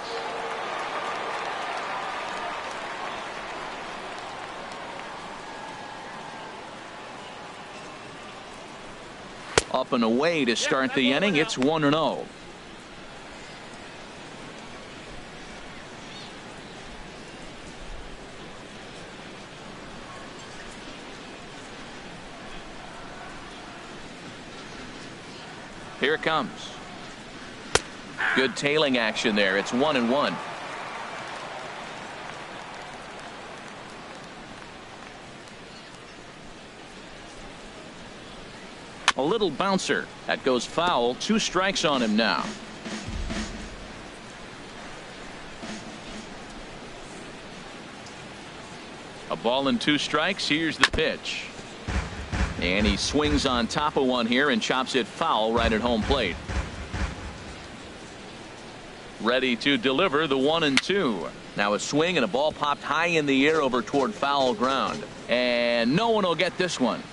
Up and away to start the inning. It's 1-0. Here it comes. Good tailing action there. It's 1-1. A little bouncer that goes foul. 2 strikes on him now. A ball and 2 strikes. Here's the pitch. And he swings on top of one here and chops it foul right at home plate. Ready to deliver the 1-2. Now a swing and a ball popped high in the air over toward foul ground. And no one will get this one.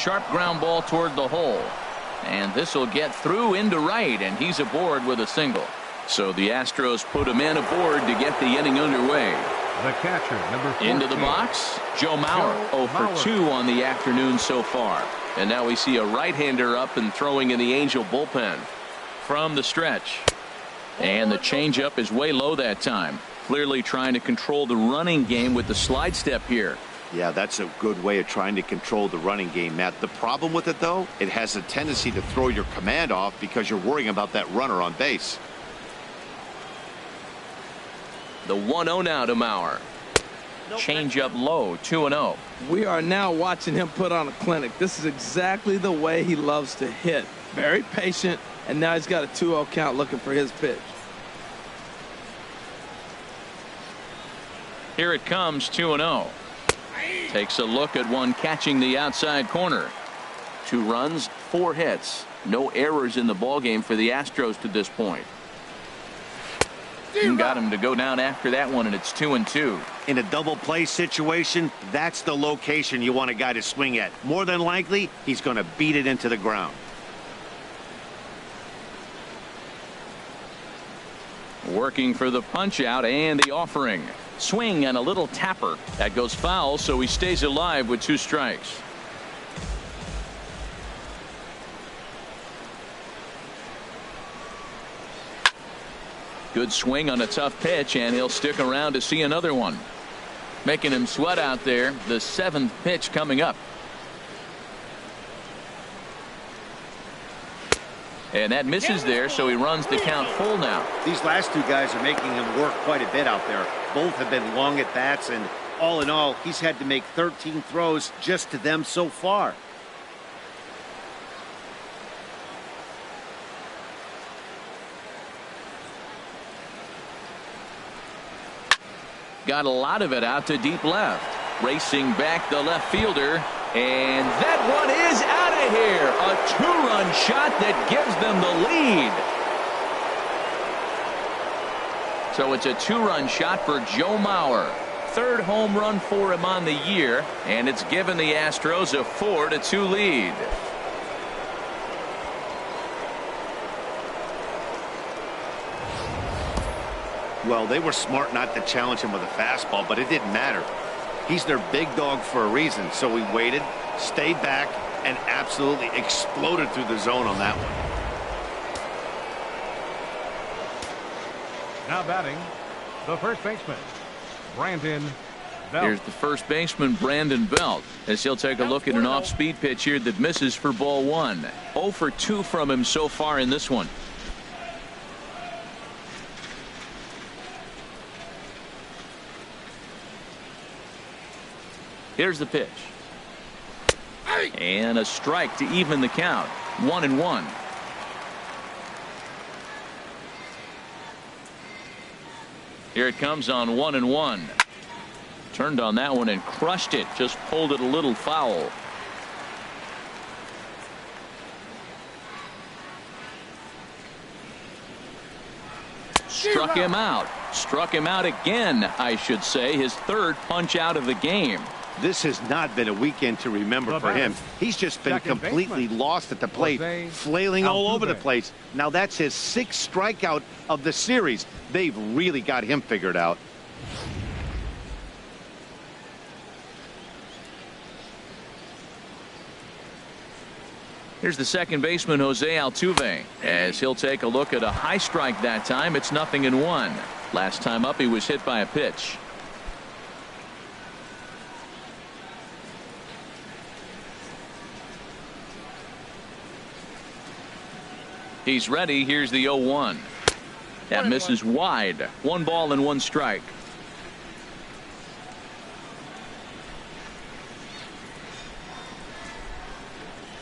Sharp ground ball toward the hole. And this will get through into right, and he's aboard with a single. So the Astros put him in aboard to get the inning underway. The catcher, number 14. Into the box, Joe Mauer. 0 for 2 on the afternoon so far. And now we see a right-hander up and throwing in the Angel bullpen. From the stretch. And the changeup is way low that time. Clearly trying to control the running game with the slide step here. Yeah, that's a good way of trying to control the running game, Matt. The problem with it, though, it has a tendency to throw your command off because you're worrying about that runner on base. The 1-0 now to Mauer. Changeup low, 2-0. We are now watching him put on a clinic. This is exactly the way he loves to hit. Very patient, and now he's got a 2-0 count looking for his pitch. Here it comes, 2-0. Takes a look at one catching the outside corner. 2 runs, 4 hits. No errors in the ballgame for the Astros to this point. Got him to go down after that one, and it's 2-2. In a double play situation, that's the location you want a guy to swing at. More than likely, he's going to beat it into the ground. Working for the punch out and the offering. Swing and a little tapper. That goes foul, so he stays alive with 2 strikes. Good swing on a tough pitch, and he'll stick around to see another one. Making him sweat out there. The 7th pitch coming up. And that misses there, so he runs the count full now. These last 2 guys are making him work quite a bit out there. Both have been long at bats, and all in all, he's had to make 13 throws just to them so far. Got a lot of it out to deep left. Racing back the left fielder. And that one is out of here. A 2-run shot that gives them the lead. So it's a 2-run shot for Joe Mauer. 3rd home run for him on the year. And it's given the Astros a 4-2 lead. Well, they were smart not to challenge him with a fastball, but it didn't matter. He's their big dog for a reason, so he waited, stayed back, and absolutely exploded through the zone on that one. Now batting, the first baseman, Brandon Belt. Here's the first baseman, Brandon Belt, as he'll take a look at an off-speed pitch here that misses for ball 1. 0 for 2 from him so far in this one. Here's the pitch. And a strike to even the count. 1-1. Here it comes on 1-1. Turned on that one and crushed it. Just pulled it a little foul. Struck him out. Struck him out again, I should say. His 3rd punch out of the game. This has not been a weekend to remember for him. He's just been completely lost at the plate, flailing all over the place. Now that's his 6th strikeout of the series. They've really got him figured out. Here's the second baseman, Jose Altuve, as he'll take a look at a high strike that time. It's 0-1. Last time up, he was hit by a pitch. He's ready. Here's the 0-1. That misses wide. 1 ball and 1 strike.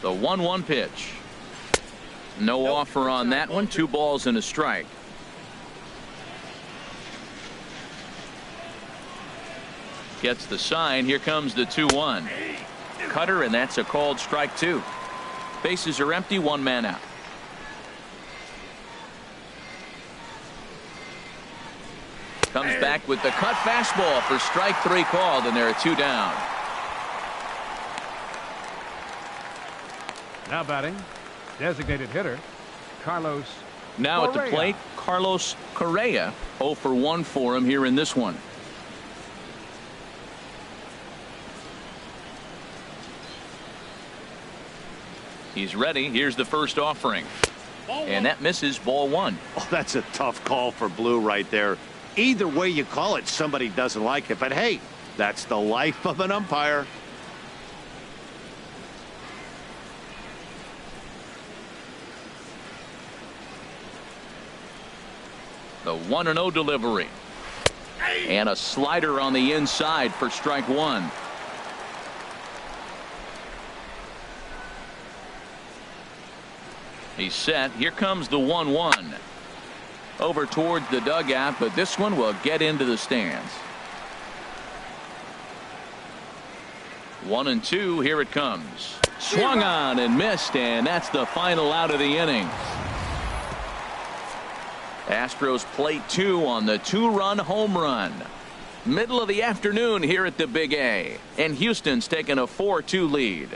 The 1-1 pitch. No offer on that one. 2 balls and a strike. Gets the sign. Here comes the 2-1. Cutter, and that's a called strike 2. Bases are empty. 1 man out. Comes back with the cut fastball for strike 3 called, and there are 2 down. Now batting, designated hitter, Carlos Now at the Correa. plate, Carlos Correa. 0 for 1 for him here in this one. He's ready. Here's the first offering. And that misses, ball 1. Oh, that's a tough call for Blue right there. Either way you call it, somebody doesn't like it. But hey, that's the life of an umpire. The 1-0 delivery. And a slider on the inside for strike 1. He's set. Here comes the 1-1. Over towards the dugout, but this one will get into the stands. 1-2. Here it comes. Swung on and missed, and that's the final out of the inning. Astros plate 2 on the 2-run home run. Middle of the afternoon here at the Big A, and Houston's taking a 4-2 lead.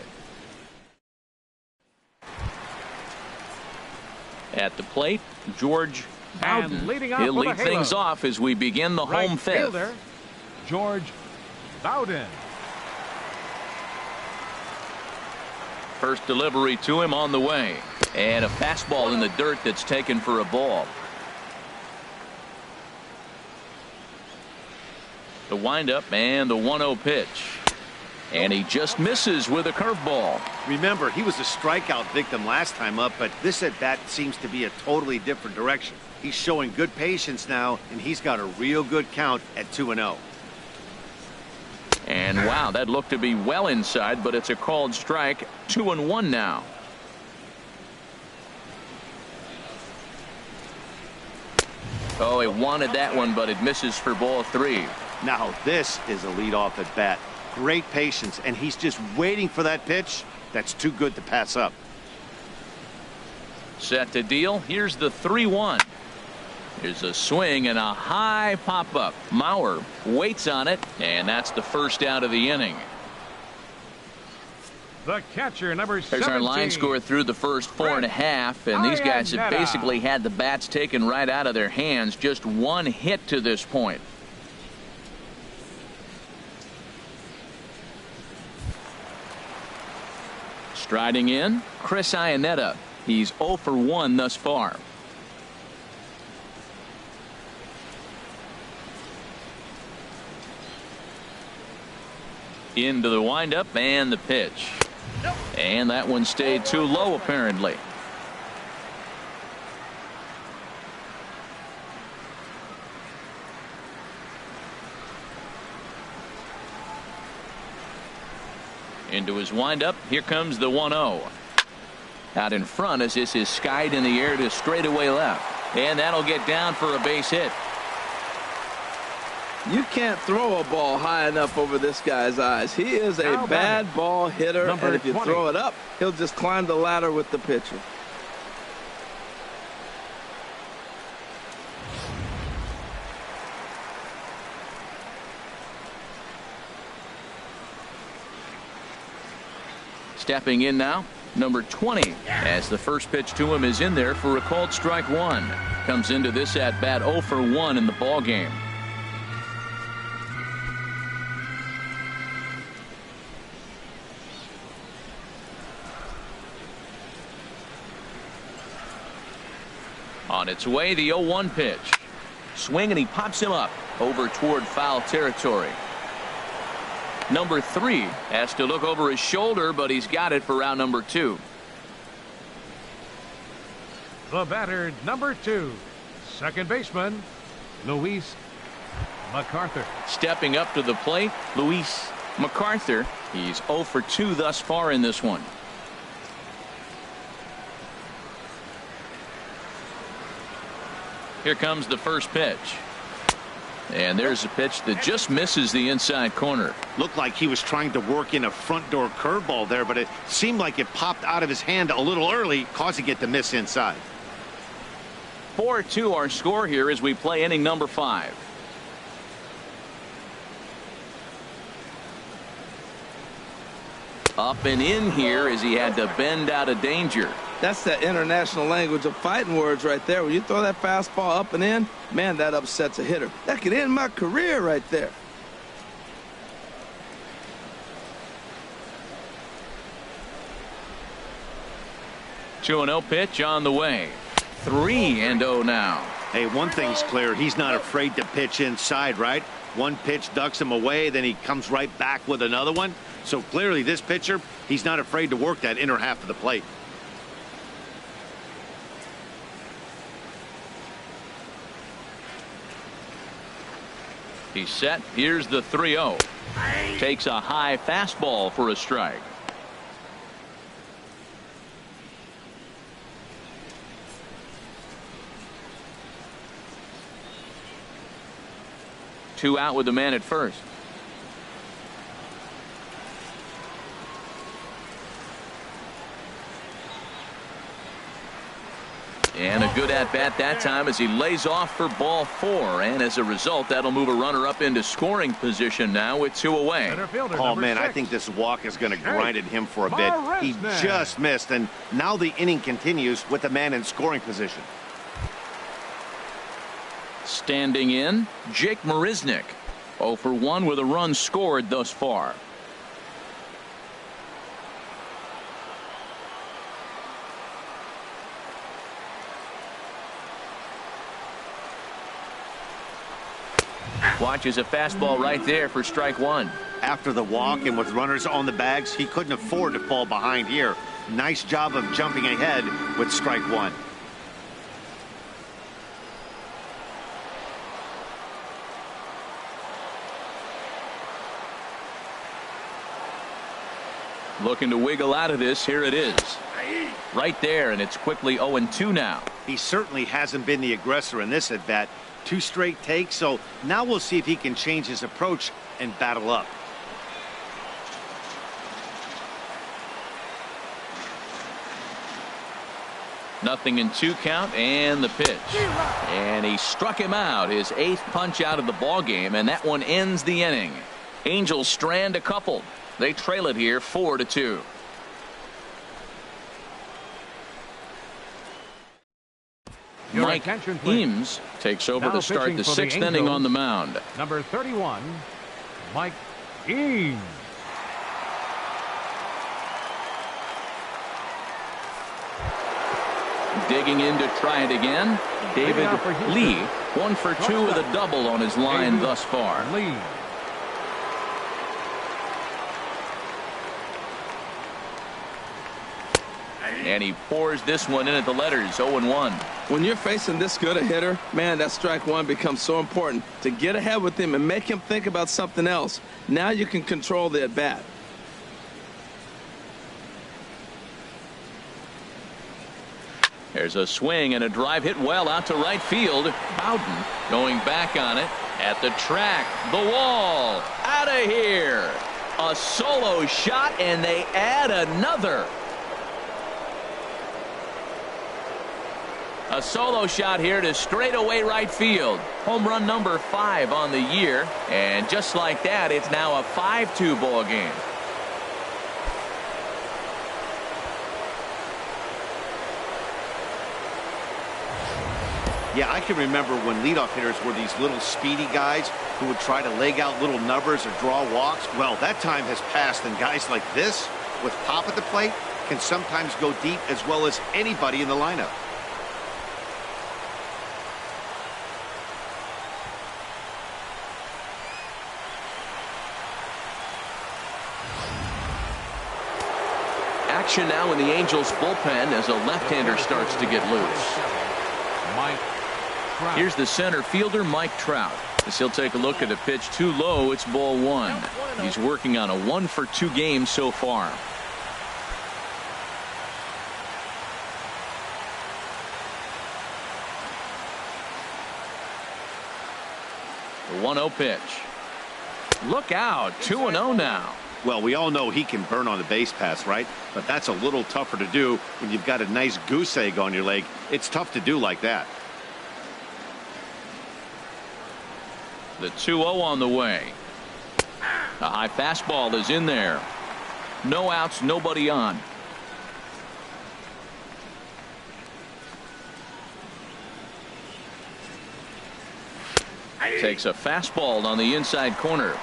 At the plate, George Bowden. He'll lead things off as we begin the home fifth. Fielder, George Bowden. First delivery to him on the way, and a fastball in the dirt that's taken for a ball. The windup and the 1-0 pitch. And he just misses with a curveball. Remember, he was a strikeout victim last time up, but this at bat seems to be a totally different direction. He's showing good patience now, and he's got a real good count at 2-0. And wow, that looked to be well inside, but it's a called strike. 2-1 now. Oh, he wanted that one, but it misses for ball 3. Now this is a leadoff at bat. Great patience, and he's just waiting for that pitch. That's too good to pass up. Set to deal. Here's the 3-1. Here's a swing and a high pop-up. Mauer waits on it, and that's the first out of the inning. The catcher, number 17. There's our line score through the first 4.5, and these guys have basically had the bats taken right out of their hands. Just one hit to this point. Striding in, Chris Iannetta. He's 0 for 1 thus far. Into the windup and the pitch. And that one stayed too low, apparently. Into his windup. Here comes the 1-0. Out in front as this is skied in the air to straightaway left. And that'll get down for a base hit. You can't throw a ball high enough over this guy's eyes. He is a bad ball hitter, and if you throw it up, he'll just climb the ladder with the pitcher. Stepping in now, number 20, as the first pitch to him is in there for a called strike 1. Comes into this at bat 0 for 1 in the ball game. On its way, the 0-1 pitch. Swing, and he pops him up over toward foul territory. Number 3 has to look over his shoulder, but he's got it for round number 2. The batter, number 2, second baseman, Luis MacArthur. Stepping up to the plate, Luis MacArthur. He's 0 for 2 thus far in this one. Here comes the first pitch. And there's a pitch that just misses the inside corner. Looked like he was trying to work in a front door curveball there, but it seemed like it popped out of his hand a little early, causing it to miss inside. 4-2 our score here as we play inning number 5. Up and in here as he had to bend out of danger. That's that international language of fighting words right there. When you throw that fastball up and in, man, that upsets a hitter. That could end my career right there. Two 2-0 pitch on the way. 3-0 now. Hey, one thing's clear. He's not afraid to pitch inside, right? One pitch ducks him away, then he comes right back with another one. So clearly this pitcher, he's not afraid to work that inner half of the plate. He's set. Here's the 3-0. Takes a high fastball for a strike. Two out with the man at first. And a good at-bat that time as he lays off for ball 4. And as a result, that'll move a runner up into scoring position now with 2 away. Oh, man, I think this walk is going to grind at him for a bit. He just missed, and now the inning continues with the man in scoring position. Standing in, Jake Marisnick. 0 for 1 with a run scored thus far. Watches a fastball right there for strike 1. After the walk and with runners on the bags, he couldn't afford to fall behind here. Nice job of jumping ahead with strike 1. Looking to wiggle out of this. Here it is. Right there, and it's quickly 0-2 now. He certainly hasn't been the aggressor in this at bat. 2 straight takes, so now we'll see if he can change his approach and battle up. Nothing in 2 count, and the pitch. And he struck him out. His 8th punch out of the ball game, and that one ends the inning. Angels strand a couple. They trail it here 4-2. Mike Eames takes over to start the 6th inning on the mound. Number 31, Mike Eames. Digging in to try it again. David Lee, 1 for 2 with a double on his line thus far. Lee. And he pours this one in at the letters. 0-1. When you're facing this good a hitter, man, that strike 1 becomes so important to get ahead with him and make him think about something else. Now you can control the at bat. There's a swing and a drive hit well out to right field. Bowden going back on it at the track. The wall. Out of here. A solo shot, and they add another. A solo shot here to straightaway right field. Home run number 5 on the year. And just like that, it's now a 5-2 ball game. Yeah, I can remember when leadoff hitters were these little speedy guys who would try to leg out little numbers or draw walks. Well, that time has passed, and guys like this, with pop at the plate, can sometimes go deep as well as anybody in the lineup. Action now in the Angels bullpen as a left-hander starts to get loose. Here's the center fielder, Mike Trout. As he'll take a look at a pitch too low, it's ball 1. He's working on a 1 for 2 game so far. The 1-0 pitch. Look out, 2-0 now. Well, we all know he can burn on the base pass, right? But that's a little tougher to do when you've got a nice goose egg on your leg. It's tough to do like that. The 2-0 on the way. A high fastball is in there. No outs, nobody on. Takes a fastball on the inside corner.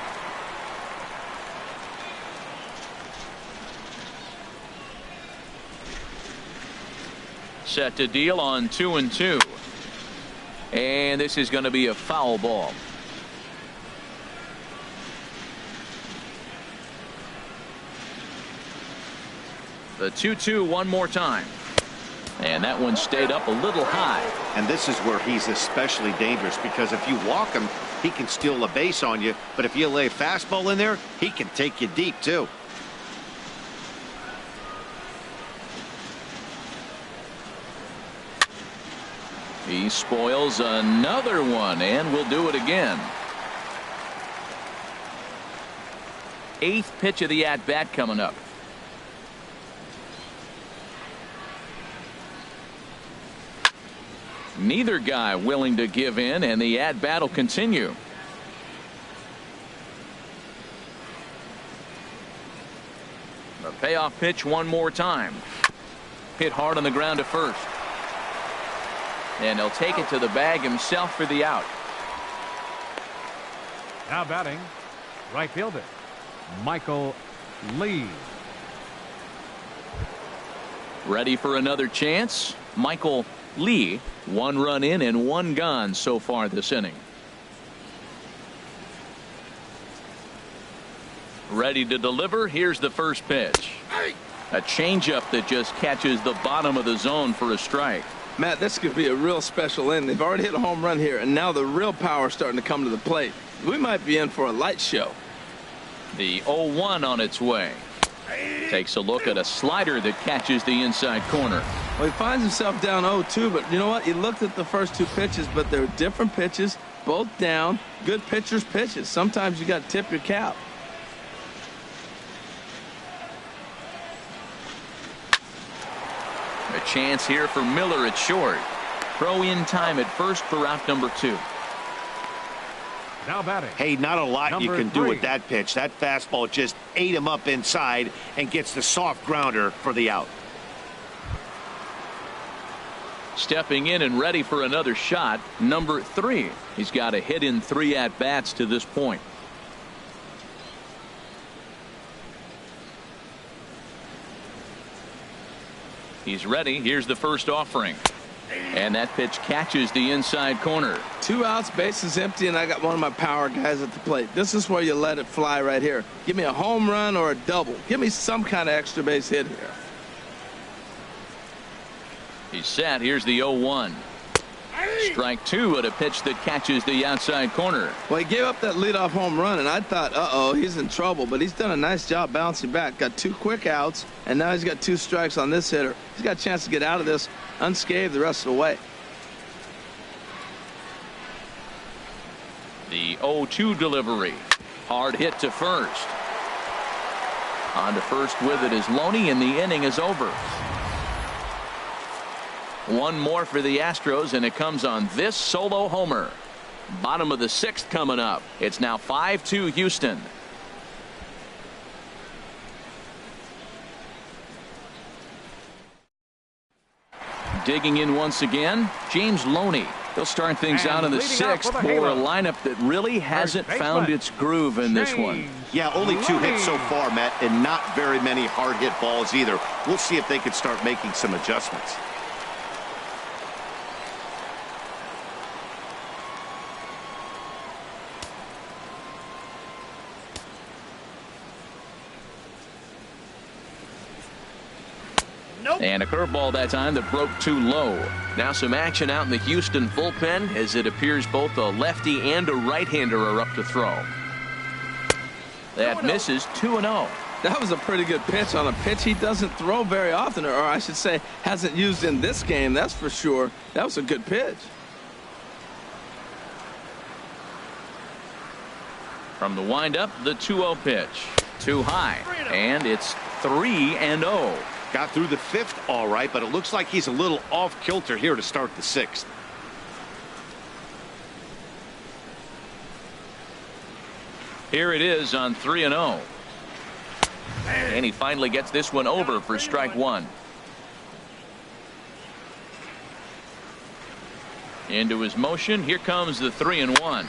Set to deal on 2-2. And this is going to be a foul ball. The 2-2 one more time. And that one stayed up a little high. And this is where he's especially dangerous, because if you walk him, he can steal a base on you. But if you lay a fastball in there, he can take you deep, too. He spoils another one, and will do it again. 8th pitch of the at-bat coming up. Neither guy willing to give in, and the at-bat will continue. The payoff pitch one more time. Hit hard on the ground to first. And he'll take it to the bag himself for the out. Now batting, right fielder, Michael Lee. Ready for another chance? Michael Lee, 1 run in and 1 gone so far this inning. Ready to deliver. Here's the first pitch. A changeup that just catches the bottom of the zone for a strike. Matt, this could be a real special inning. They've already hit a home run here, and now the real power is starting to come to the plate. We might be in for a light show. The 0-1 on its way. Takes a look at a slider that catches the inside corner. Well, he finds himself down 0-2, but you know what? He looked at the first 2 pitches, but they're different pitches, both down. Good pitchers' pitches. Sometimes you got to tip your cap. A chance here for Miller at short. Throw in time at first for out number 2. Now batting. Hey, not a lot you can do Number 3. with that pitch. That fastball just ate him up inside and gets the soft grounder for the out. Stepping in and ready for another shot, number 3. He's got a hit in 3 at-bats to this point. He's ready. Here's the first offering. And that pitch catches the inside corner. 2 outs, bases empty, and I got one of my power guys at the plate. This is where you let it fly right here. Give me a home run or a double. Give me some kind of extra base hit here. He's set. Here's the 0-1. Strike 2 at a pitch that catches the outside corner. Well, he gave up that leadoff home run, and I thought, uh-oh, he's in trouble. But he's done a nice job bouncing back. Got 2 quick outs, and now he's got 2 strikes on this hitter. He's got a chance to get out of this unscathed the rest of the way. The 0-2 delivery. Hard hit to first. On to first with it is Loney, and the inning is over. One more for the Astros, and it comes on this solo homer. Bottom of the 6th coming up. It's now 5-2 Houston. Digging in once again, James Loney. He'll start things out in the 6th for a lineup that really hasn't found its groove in this one. Yeah, only 2 hits so far, Matt, and not very many hard hit balls either. We'll see if they can start making some adjustments. And a curveball that time that broke too low. Now some action out in the Houston bullpen, as it appears both a lefty and a right-hander are up to throw. That misses. 2-0. That was a pretty good pitch on a pitch he doesn't throw very often, or I should say hasn't used in this game, that's for sure. That was a good pitch. From the windup, the 2-0 pitch. Too high, and it's 3-0. Got through the 5th all right, but it looks like he's a little off kilter here to start the 6th. Here it is on 3-0. And he finally gets this one over for strike one. Into his motion. Here comes the 3-1.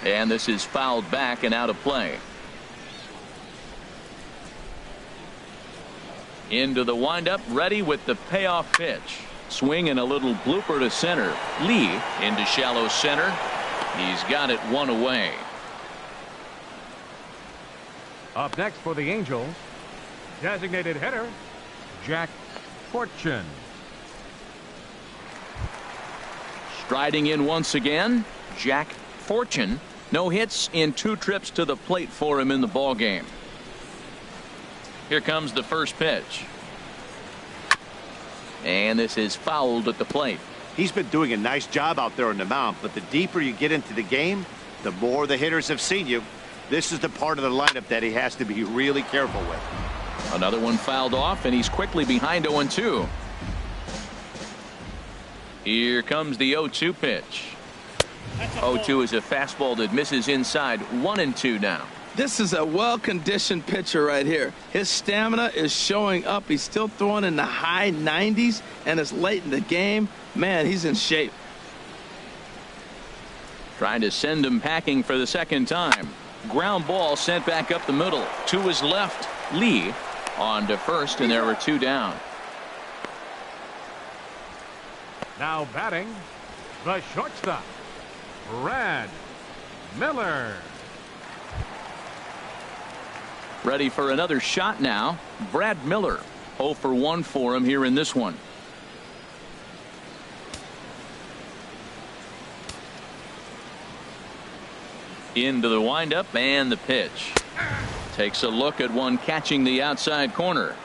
And this is fouled back and out of play. Into the windup, ready with the payoff pitch. Swing and a little blooper to center. Lee into shallow center. He's got it one away. Up next for the Angels, designated hitter, Jack Fortune. Striding in once again, Jack Fortune. No hits in 2 trips to the plate for him in the ball game. Here comes the first pitch. And this is fouled at the plate. He's been doing a nice job out there on the mound, but the deeper you get into the game, the more the hitters have seen you. This is the part of the lineup that he has to be really careful with. Another one fouled off, and he's quickly behind 0-2. Here comes the 0-2 pitch. 0-2 is a fastball that misses inside. 1-2 now. This is a well-conditioned pitcher right here. His stamina is showing up. He's still throwing in the high 90s, and it's late in the game. Man, he's in shape. Trying to send him packing for the second time. Ground ball sent back up the middle. To his left. Lee on to first, and there were 2 down. Now batting, the shortstop, Brad Miller. Ready for another shot now. Brad Miller. 0 for 1 for him here in this one. Into the windup and the pitch. Takes a look at one catching the outside corner.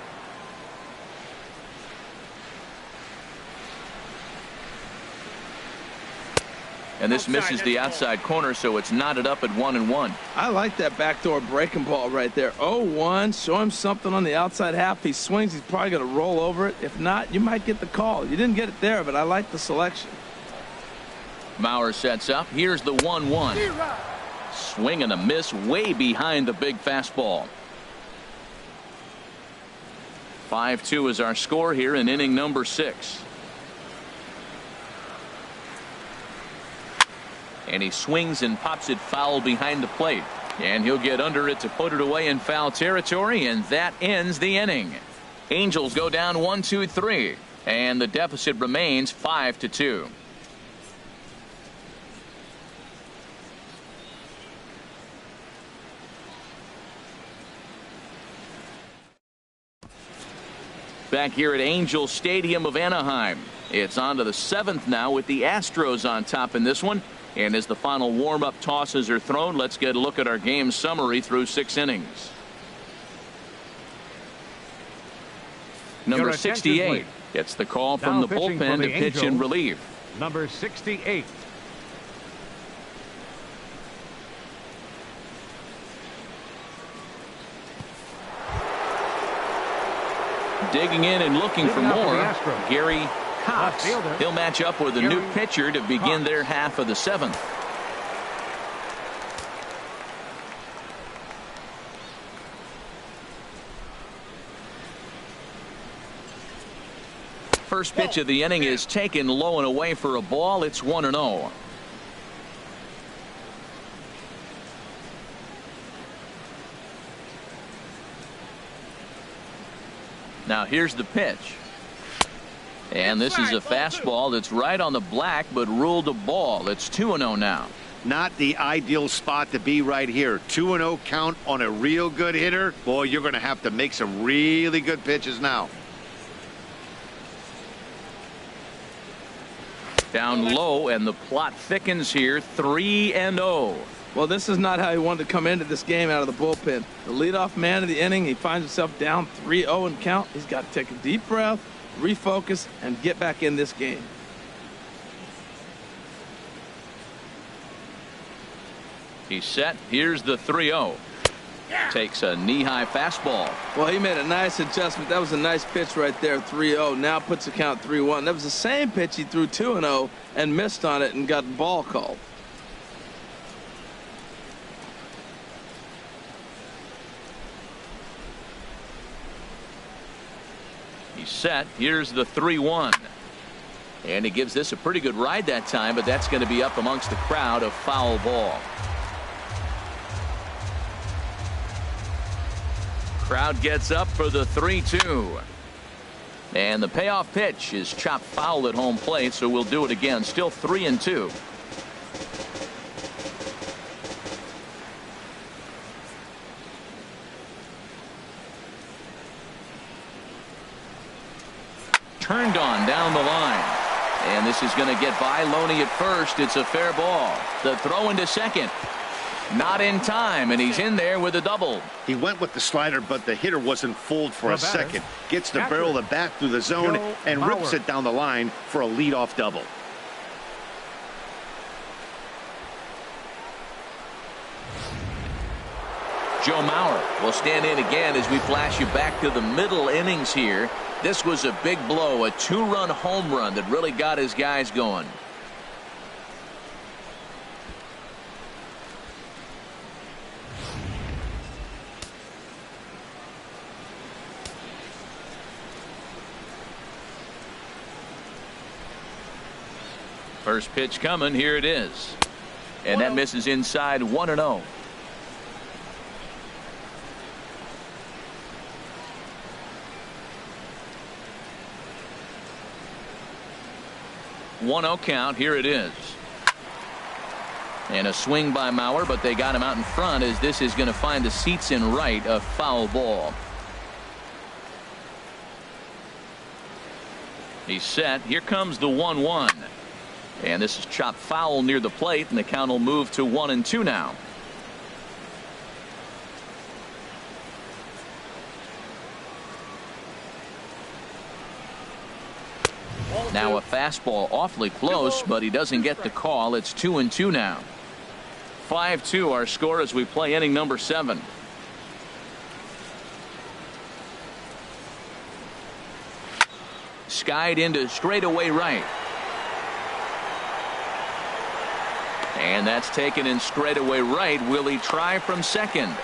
And this misses the outside corner, so it's knotted up at 1-1. I like that backdoor breaking ball right there. 0-1. Show him something on the outside half. He swings, he's probably going to roll over it. If not, you might get the call. You didn't get it there, but I like the selection. Mauer sets up. Here's the 1-1. Swing and a miss way behind the big fastball. 5-2 is our score here in inning number 6. And he swings and pops it foul behind the plate. And he'll get under it to put it away in foul territory, and that ends the inning. Angels go down 1-2-3, and the deficit remains 5-2. Back here at Angel Stadium of Anaheim. It's on to the 7th now with the Astros on top in this one. And as the final warm-up tosses are thrown, let's get a look at our game summary through 6 innings. Number 68 gets the call from the bullpen to pitch in relief. Number 68. Digging in and looking for more, Gary Cox. He'll match up with a new pitcher to begin their half of the 7th. First pitch of the inning is taken low and away for a ball. It's 1-0. Now here's the pitch. And this is a fastball that's right on the black, but ruled a ball. It's 2-0 now. Not the ideal spot to be right here. 2-0 count on a real good hitter. Boy, you're going to have to make some really good pitches now. Down low, and the plot thickens here. 3-0. Well, this is not how he wanted to come into this game out of the bullpen. The leadoff man of the inning, he finds himself down 3-0 in count. He's got to take a deep breath, refocus, and get back in this game. He's set. Here's the 3-0. Takes a knee-high fastball. Well, he made a nice adjustment. That was a nice pitch right there, 3-0. Now puts the count 3-1. That was the same pitch he threw 2-0 and missed on it and got the ball called. He's set. Here's the 3-1. And he gives this a pretty good ride that time, but that's going to be up amongst the crowd, a foul ball. Crowd gets up for the 3-2. And the payoff pitch is chopped foul at home plate, so we'll do it again. Still 3-2. Turned on down the line. And this is going to get by Loney at first. It's a fair ball. The throw into second. Not in time, and he's in there with a double. He went with the slider, but the hitter wasn't fooled for a second. Gets the barrel of the bat through the zone and rips it down the line for a leadoff double. Joe Mauer will stand in again as we flash you back to the middle innings here. This was a big blow, a 2-run home run that really got his guys going. First pitch coming. Here it is. And that misses inside. 1-0. One-0 count. Here it is. And a swing by Mauer, but they got him out in front as this is going to find the seats in right. A foul ball. He's set. Here comes the 1-1. And this is chopped foul near the plate, and the count will move to 1-2 now. Now a fastball awfully close, but he doesn't get the call. It's 2-2 now. 5-2 our score as we play inning number 7. Skied into straightaway right. And that's taken in straightaway right. Will he try from second?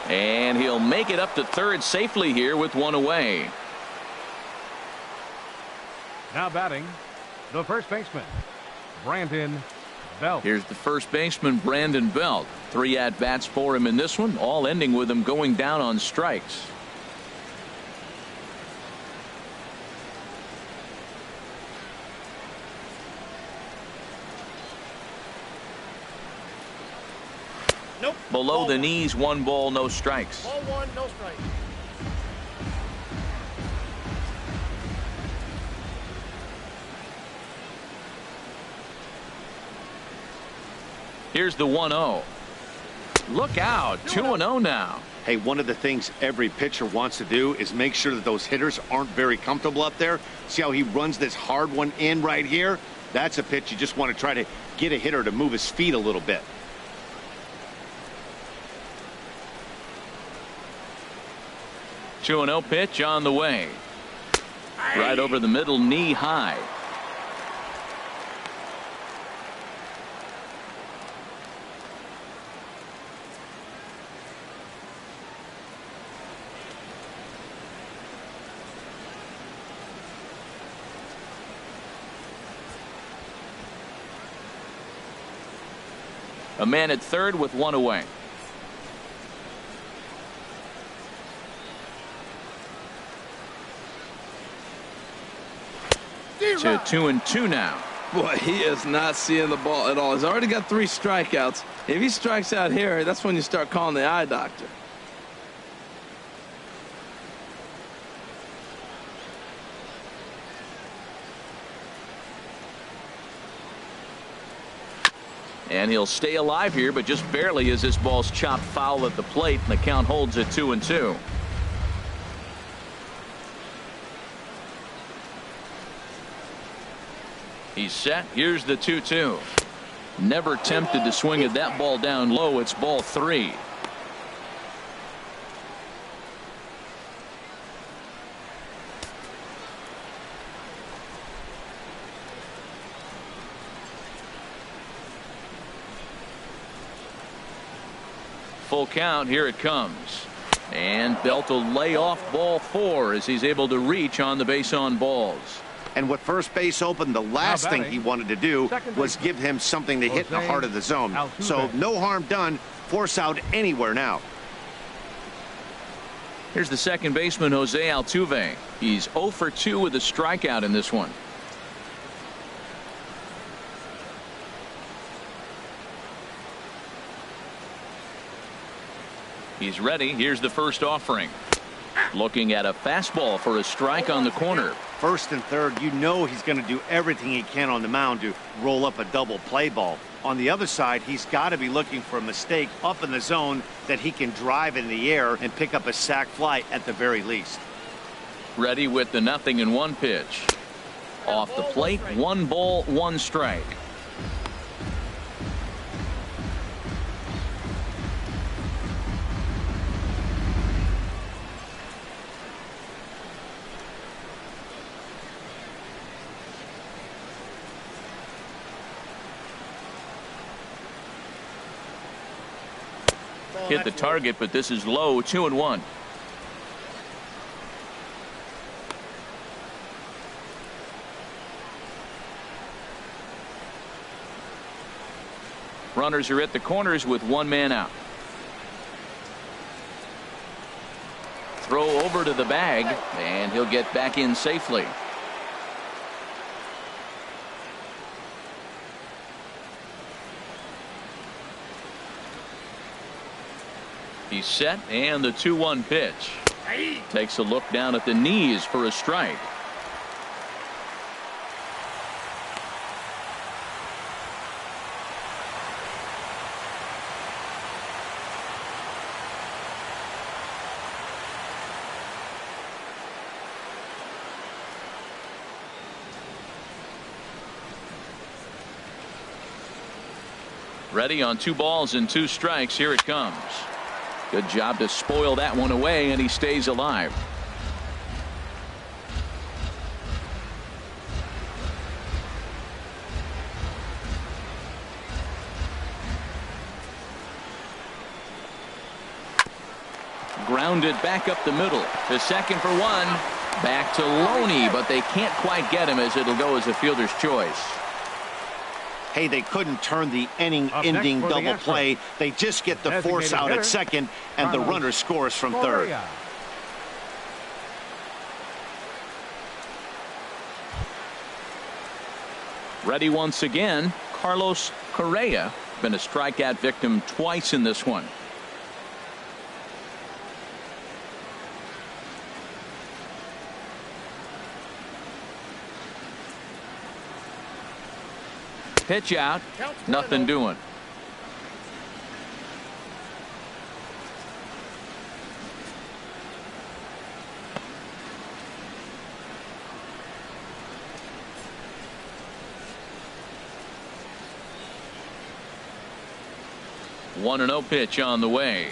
And he'll make it up to third safely here with one away. Now batting, the first baseman, Brandon Belt. Here's the first baseman, Brandon Belt. 3 at-bats for him in this one, all ending with him going down on strikes. Nope. Below Ball the one. knees, 1 ball, no strikes. Ball 1, no strike. Here's the 1-0. Look out. 2-0 now. Hey, one of the things every pitcher wants to do is make sure that those hitters aren't very comfortable up there. See how he runs this hard one in right here? That's a pitch you just want to try to get a hitter to move his feet a little bit. Two-0 pitch on the way. Right over the middle, knee high. A man at third with 1 away. To 2-2 now. Boy, he is not seeing the ball at all. He's already got 3 strikeouts. If he strikes out here, that's when you start calling the eye doctor. And he'll stay alive here, but just barely as this ball's chopped foul at the plate, and the count holds at 2-2. He's set. Here's the 2-2. Never tempted to swing at that ball down low. It's ball 3. Full count. Here it comes. And Belt will lay off ball 4 as he's able to reach on the base on balls. And with first base open, the last thing he wanted to do was give him something to hit in the heart of the zone. So no harm done. Force out anywhere now. Here's the second baseman, Jose Altuve. He's 0 for 2 with a strikeout in this one. He's ready. Here's the first offering. Looking at a fastball for a strike on the corner. First and third, you know he's going to do everything he can on the mound to roll up a double play ball. On the other side, he's got to be looking for a mistake up in the zone that he can drive in the air and pick up a sac fly at the very least. Ready with the 0-1 pitch. Off the plate, 1 ball, 1 strike. Hit the target, but this is low. 2-1. Runners are at the corners with 1 man out. Throw over to the bag, and he'll get back in safely. He's set, and the 2-1 pitch. Takes a look down at the knees for a strike. Ready on 2 balls and 2 strikes. Here it comes. Good job to spoil that one away, and he stays alive. Grounded back up the middle to second for 1. Back to Loney, but they can't quite get him as it'll go as a fielder's choice. Hey, they couldn't turn the inning-ending double play. They just get the force out at second, and the runner scores from third. Ready once again, Carlos Correa. Been a strikeout victim twice in this one. Pitch out, nothing doing. One and 0 pitch on the way.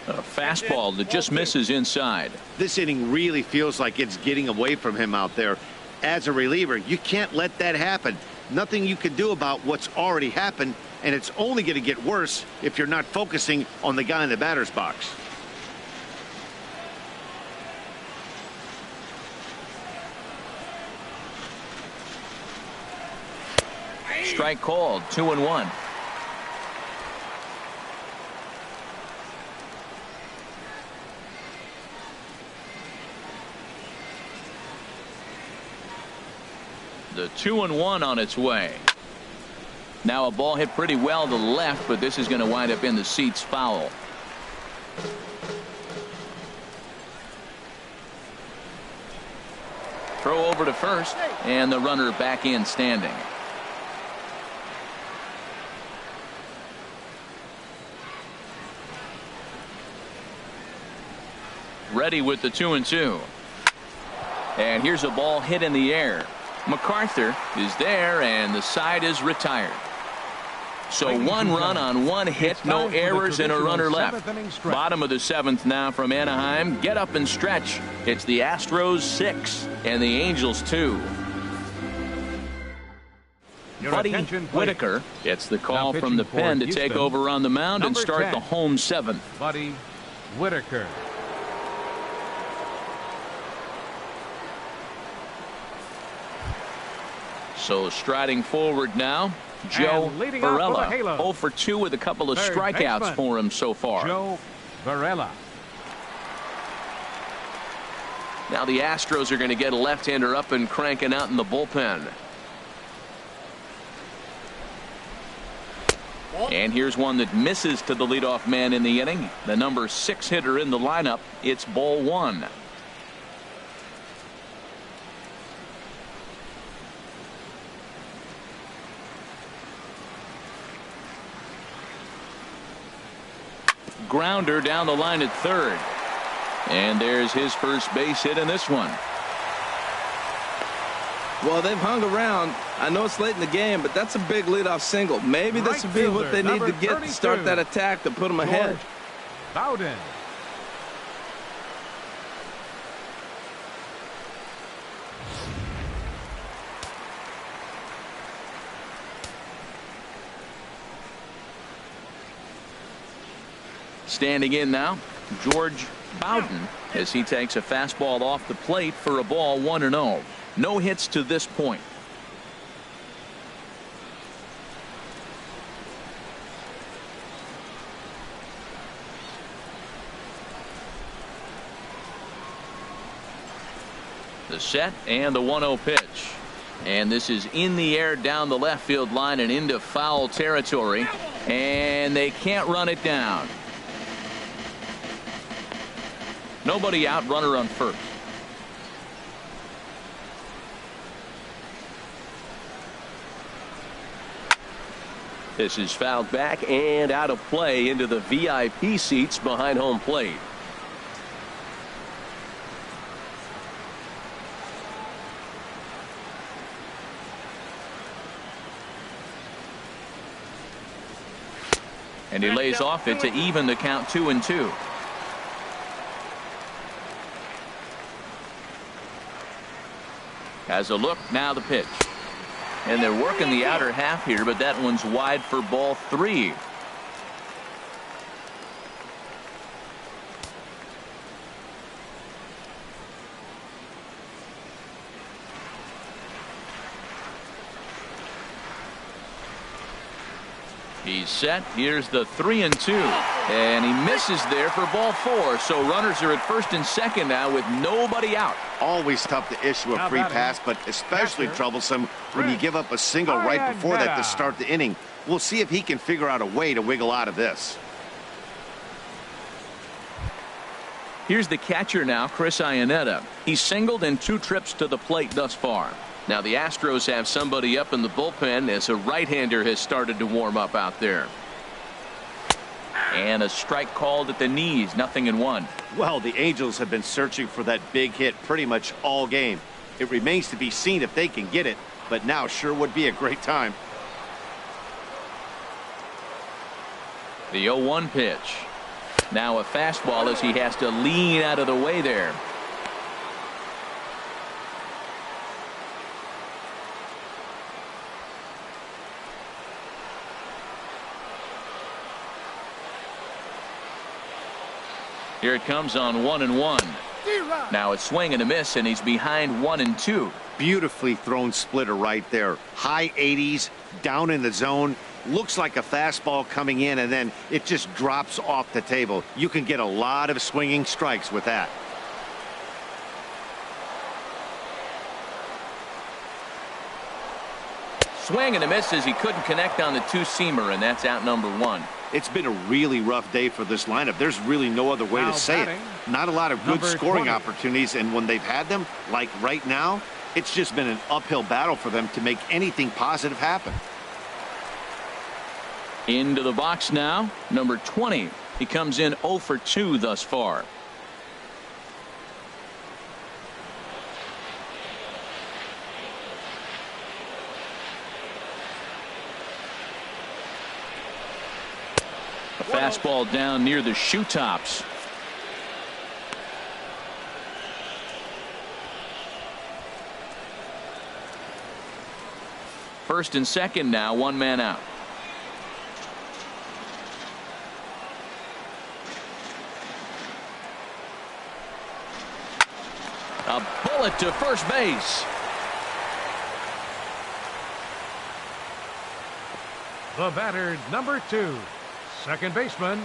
A fastball that just misses inside. This inning really feels like it's getting away from him out there. As a reliever, you can't let that happen. Nothing you can do about what's already happened, and it's only going to get worse if you're not focusing on the guy in the batter's box. Strike called. 2-1. The 2-1 on its way. Now a ball hit pretty well to the left, but this is going to wind up in the seats foul. Throw over to first, and the runner back in standing. Ready with the 2-2. And here's a ball hit in the air. MacArthur is there, and the side is retired. So 1 run on 1 hit, no errors, and a runner left. Bottom of the 7th now from Anaheim. Get up and stretch. It's the Astros 6 and the Angels 2. Buddy Whitaker gets the call from the pen to take over on the mound and start the home 7th. Buddy Whitaker. So striding forward now, Joe Varela. 0 for 2 with a couple of strikeouts for him so far. Joe Varela. Now the Astros are going to get a left-hander up and cranking out in the bullpen. And here's one that misses to the leadoff man in the inning. The number 6 hitter in the lineup. It's ball 1. Grounder down the line at third. And there's his first base hit in this one. Well, they've hung around. I know it's late in the game, but that's a big leadoff single. Maybe this would be what they need to get to start that attack to put them ahead. Bowden. Standing in now, George Bowden, as he takes a fastball off the plate for a ball 1-0. No hits to this point. The set and the 1-0 pitch. And this is in the air down the left field line and into foul territory. And they can't run it down. Nobody out, runner on first. This is fouled back and out of play into the VIP seats behind home plate. And he lays off it to even the count 2-2. Has a look, now the pitch. And they're working the outer half here, but that one's wide for ball 3. He's set. Here's the 3-2. And he misses there for ball 4. So runners are at first and second now with nobody out. Always tough to issue a free pass, but especially troublesome when you give up a single right before that to start the inning. We'll see if he can figure out a way to wiggle out of this. Here's the catcher now, Chris Iannetta. He's singled in 2 trips to the plate thus far. Now the Astros have somebody up in the bullpen as a right-hander has started to warm up out there. And a strike called at the knees, 0-1. Well, the Angels have been searching for that big hit pretty much all game. It remains to be seen if they can get it, but now sure would be a great time. The 0-1 pitch. Now a fastball as he has to lean out of the way there. Here it comes on 1-1. Now it's swing and a miss, and he's behind 1-2. Beautifully thrown splitter right there. High 80s, down in the zone. Looks like a fastball coming in, and then it just drops off the table. You can get a lot of swinging strikes with that. Swing and a miss as he couldn't connect on the 2-seamer, and that's out number 1. It's been a really rough day for this lineup. There's really no other way to say it. Not a lot of good scoring opportunities, and when they've had them, like right now, it's just been an uphill battle for them to make anything positive happen. Into the box now, number 20. He comes in 0 for 2 thus far. A fastball down near the shoe tops. First and second now, 1 man out. A bullet to first base. The batter, number 2, second baseman,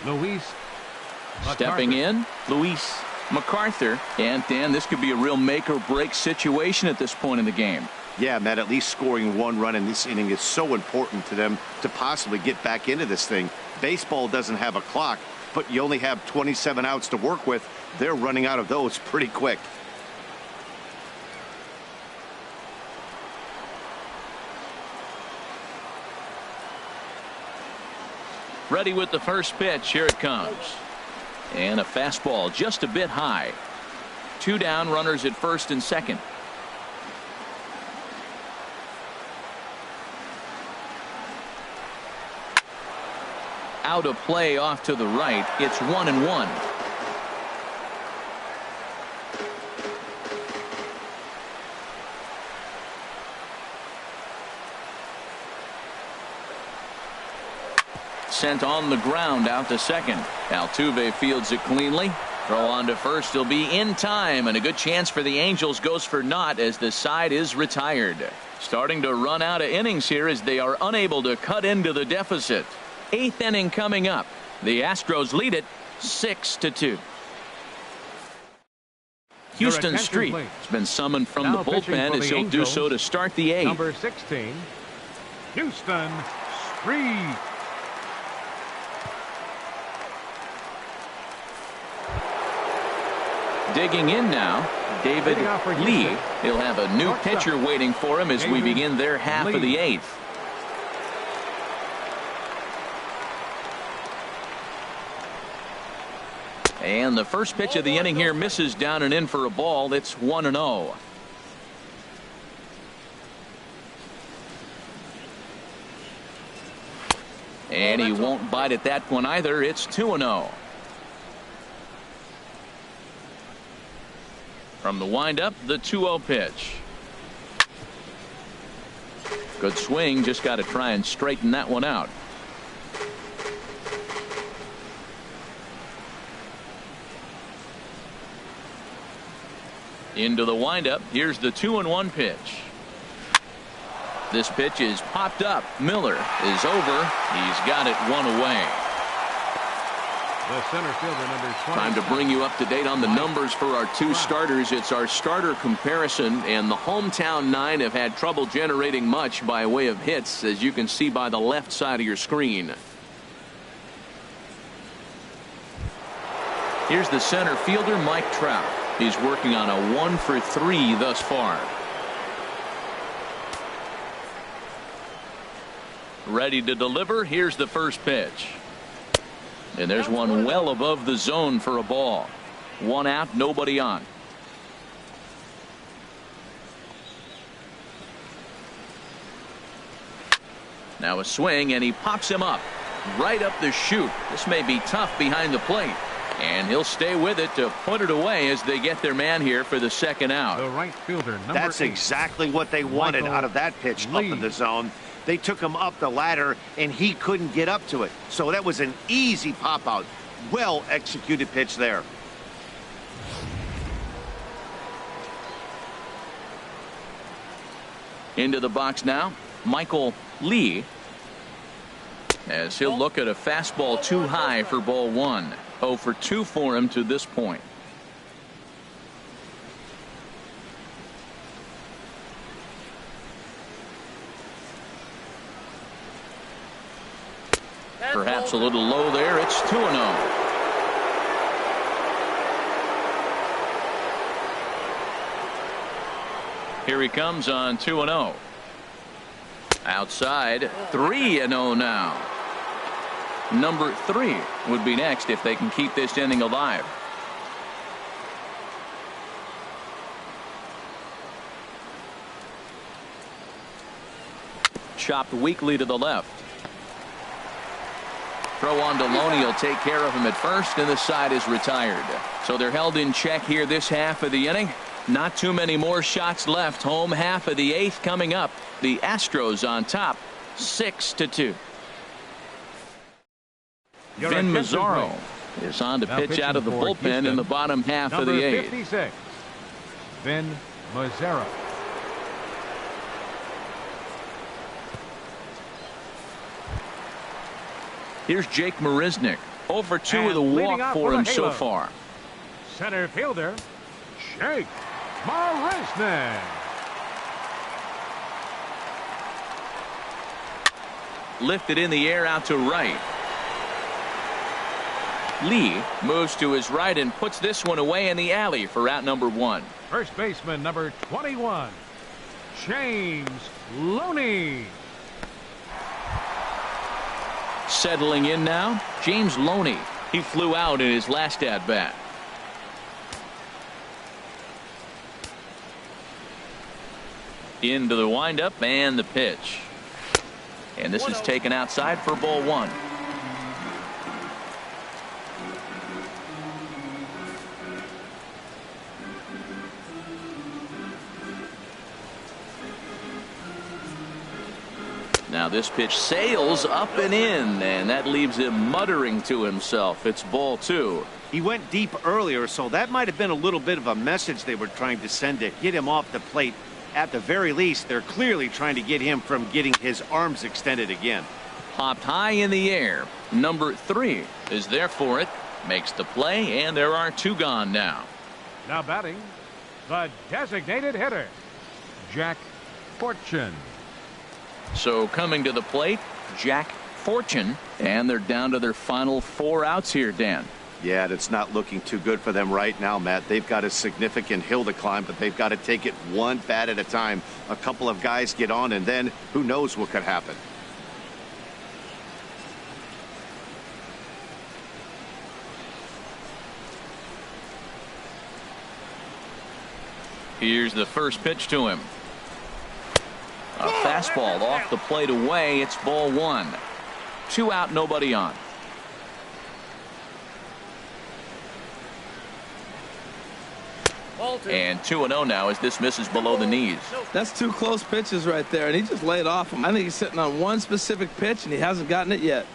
Luis Stepping in, Luis MacArthur. And, Dan, this could be a real make-or-break situation at this point in the game. Yeah, Matt, at least scoring 1 run in this inning is so important to them to possibly get back into this thing. Baseball doesn't have a clock, but you only have 27 outs to work with. They're running out of those pretty quick. Ready with the first pitch. Here it comes. And a fastball just a bit high. 2 down, runners at first and second. Out of play off to the right. It's 1-1. Sent on the ground out to second. Altuve fields it cleanly. Throw on to first. He'll be in time, and a good chance for the Angels goes for naught as the side is retired. Starting to run out of innings here as they are unable to cut into the deficit. 8th inning coming up. The Astros lead it 6-2. Houston Street has been summoned from the bullpen as he'll do so to start the 8th. Number 16, Houston Street. Digging in now, David Lee. He'll have a new pitcher waiting for him as we begin their half of the 8th. And the first pitch of the inning here misses down and in for a ball. It's 1-0. And he won't bite at that one either. It's 2-0. From the windup, the 2-0 pitch. Good swing, just got to try and straighten that one out. Into the windup, here's the 2-1 pitch. This pitch is popped up. Miller is over. He's got it 1 away. The center fielder, number 20. Time to bring you up to date on the numbers for our 2 starters. It's our starter comparison, and the hometown 9 have had trouble generating much by way of hits, as you can see by the left side of your screen. Here's the center fielder, Mike Trout. He's working on a 1 for 3 thus far. Ready to deliver. Here's the first pitch. And there's one well above the zone for a ball. 1 out, nobody on. Now a swing, and he pops him up right up the chute. This may be tough behind the plate, and he'll stay with it to put it away as they get their man here for the 2nd out. The right fielder, number That's 8. exactly what they wanted out of that pitch up in the zone. They took him up the ladder, and he couldn't get up to it. So that was an easy pop-out. Well-executed pitch there. Into the box now, Michael Lee, as he'll look at a fastball too high for ball 1. 0 for 2 for him to this point. Perhaps a little low there. It's 2-0. Here he comes on 2-0. Outside, 3-0 now. Number 3 would be next if they can keep this inning alive. Chopped weakly to the left. Throw on to Loney. He'll take care of him at first, and the side is retired. So they're held in check here this half of the inning. Not too many more shots left. Home half of the 8th coming up. The Astros on top, 6-2. Vin Mazzaro is on to pitch out of the bullpen in the bottom half of the 8th. 56, Then Mazzara. Here's Jake Marisnick. 0 for 2 with a leading walk off for with a him so halo. far. Center fielder, Jake Marisnick. Lifted in the air out to right. Lee moves to his right and puts this one away in the alley for out number 1. First baseman number 21, James Loney. Settling in now, James Loney. He flew out in his last at-bat. Into the windup and the pitch. And this is taken outside for ball 1. Now this pitch sails up and in, and that leaves him muttering to himself. It's ball 2. He went deep earlier, so that might have been a little bit of a message they were trying to send to get him off the plate. At the very least, they're clearly trying to get him from getting his arms extended again. Popped high in the air. Number 3 is there for it. Makes the play, and there are 2 gone now. Now batting, the designated hitter, Jack Fortune. So coming to the plate, Jack Fortune, and they're down to their final 4 outs here, Dan. Yeah, it's not looking too good for them right now, Matt. They've got a significant hill to climb, but they've got to take it one bat at a time. A couple of guys get on, and then who knows what could happen. Here's the first pitch to him. A fastball off the plate away. It's ball 1. 2 out, nobody on. And 2-0 now as this misses below the knees. That's 2 close pitches right there, and he just laid off him. I think he's sitting on one specific pitch, and he hasn't gotten it yet.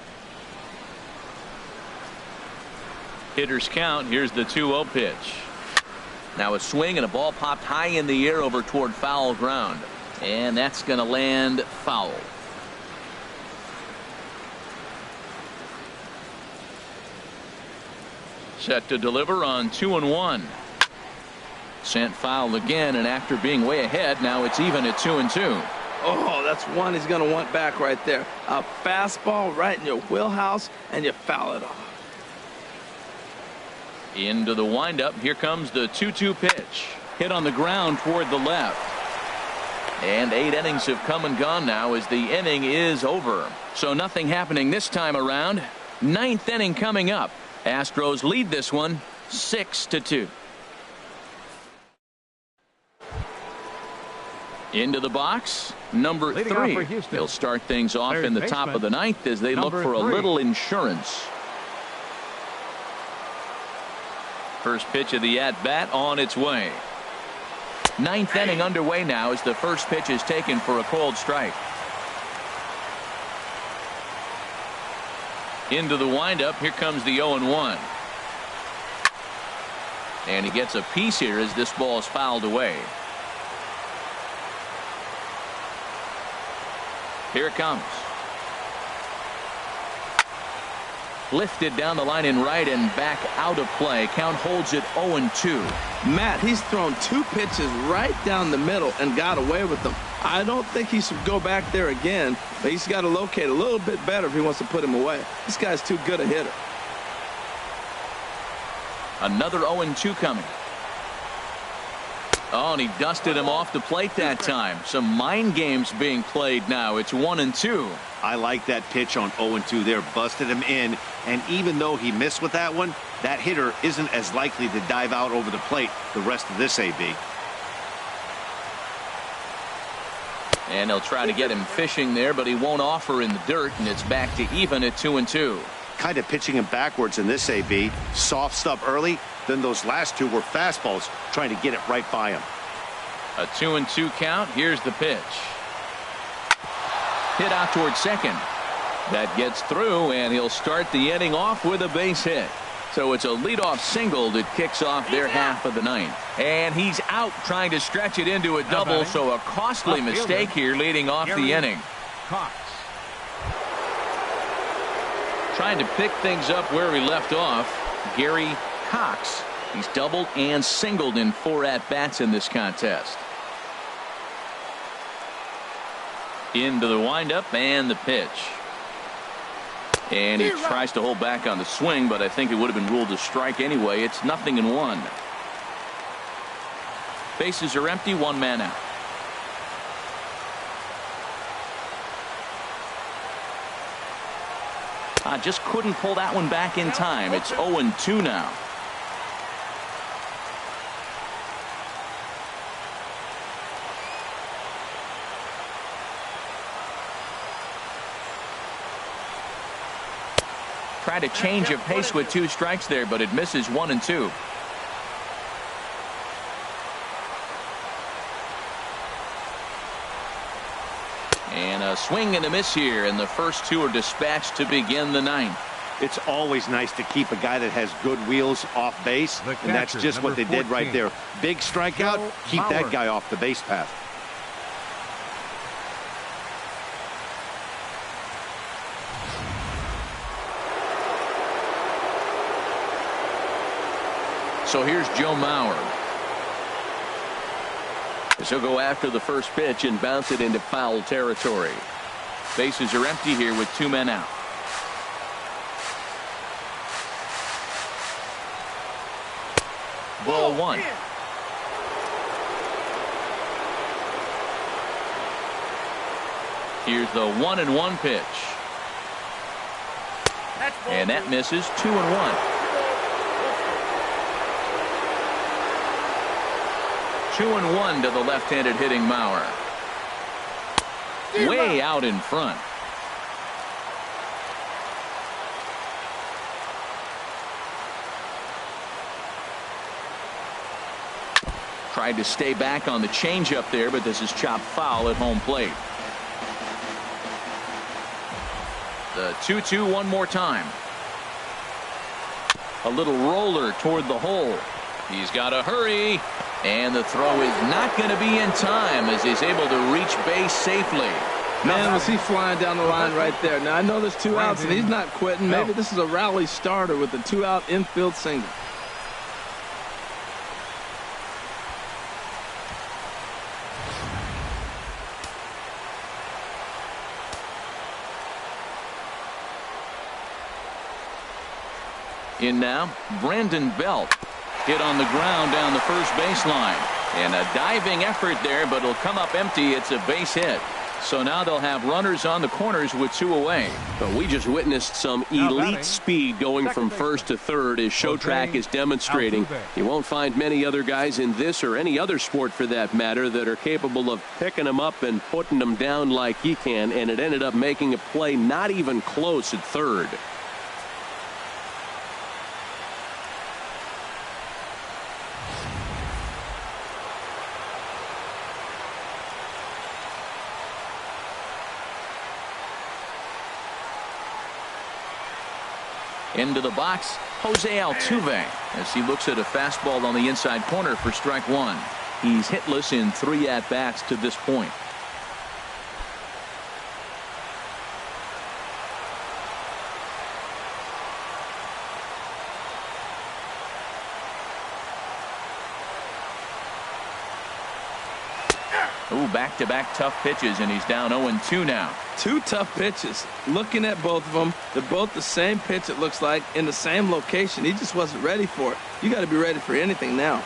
Hitters count. Here's the 2-0 pitch. Now a swing and a ball popped high in the air over toward foul ground. And that's going to land foul. Set to deliver on 2-1. Sent foul again, and after being way ahead, now it's even at 2-2. Oh, that's one he's going to want back right there. A fastball right in your wheelhouse, and you foul it off. Into the windup. Here comes the 2-2 pitch. Hit on the ground toward the left. And 8 innings have come and gone now as the inning is over. So nothing happening this time around. 9th inning coming up. Astros lead this one 6-2. Into the box, number 3. They'll start things off in the top of the 9th as they look for a little insurance. First pitch of the at-bat on its way. 9th inning underway now as the first pitch is taken for a cold strike. Into the windup. Here comes the 0-1. And he gets a piece here as this ball is fouled away. Here it comes. Lifted down the line in right and back out of play. Count holds it 0-2. Matt, he's thrown 2 pitches right down the middle and got away with them. I don't think he should go back there again, but he's got to locate a little bit better if he wants to put him away. This guy's too good a hitter. Another 0-2 coming. Oh, and he dusted him off the plate that time. Some mind games being played now. It's 1-2. I like that pitch on 0-2 there. Busted him in, and even though he missed with that one, that hitter isn't as likely to dive out over the plate the rest of this AB. And they'll try to get him fishing there, but he won't offer in the dirt, and it's back to even at 2-2. Kind of pitching him backwards in this AB. Soft stuff early, then those last 2 were fastballs trying to get it right by him. A 2-2 count. Here's the pitch. Hit out towards second. That gets through, and he'll start the inning off with a base hit. So it's a leadoff single that kicks off their half of the ninth. And he's out trying to stretch it into a double, so a costly mistake here leading off the inning. Cox. Trying to pick things up where he left off, Gary Cox. He's doubled and singled in 4 at-bats in this contest. Into the windup and the pitch. And he tries to hold back on the swing, but I think it would have been ruled a strike anyway. It's 0-1. Bases are empty, 1 man out. I just couldn't pull that one back in time. It's 0-2 now. Tried a change of pace with 2 strikes there, but it misses 1 and 2. And a swing and a miss here, and the first 2 are dispatched to begin the ninth. It's always nice to keep a guy that has good wheels off base, and that's just what they did right there. Big strikeout, keep that guy off the base path. So here's Joe Mauer. He'll go after the first pitch and bounce it into foul territory. Bases are empty here with 2 men out. Ball 1. Here's the 1-1 pitch. And that misses. 2-1. 2-1 to the left-handed hitting Mauer. Way out in front. Tried to stay back on the changeup there, but this is chopped foul at home plate. The 2-2 one more time. A little roller toward the hole. He's got to hurry. And the throw is not going to be in time as he's able to reach base safely. Man, was he flying down the line right there. Now, I know there's 2 outs, and he's not quitting. Maybe this is a rally starter with a 2-out infield single. In now, Brandon Belt. Hit on the ground down the first baseline. And a diving effort there, but it'll come up empty. It's a base hit. So now they'll have runners on the corners with 2 away. But we just witnessed some elite speed going from first to third, as Showtrack is demonstrating. You won't find many other guys in this or any other sport for that matter that are capable of picking them up and putting them down like he can, and it ended up making a play not even close at third. Into the box, Jose Altuve, as he looks at a fastball on the inside corner for strike 1. He's hitless in 3 at-bats to this point. Ooh, back-to-back tough pitches, and he's down 0-2 now. 2 tough pitches. Looking at both of them, they're both the same pitch, it looks like, in the same location. He just wasn't ready for it. You got to be ready for anything now.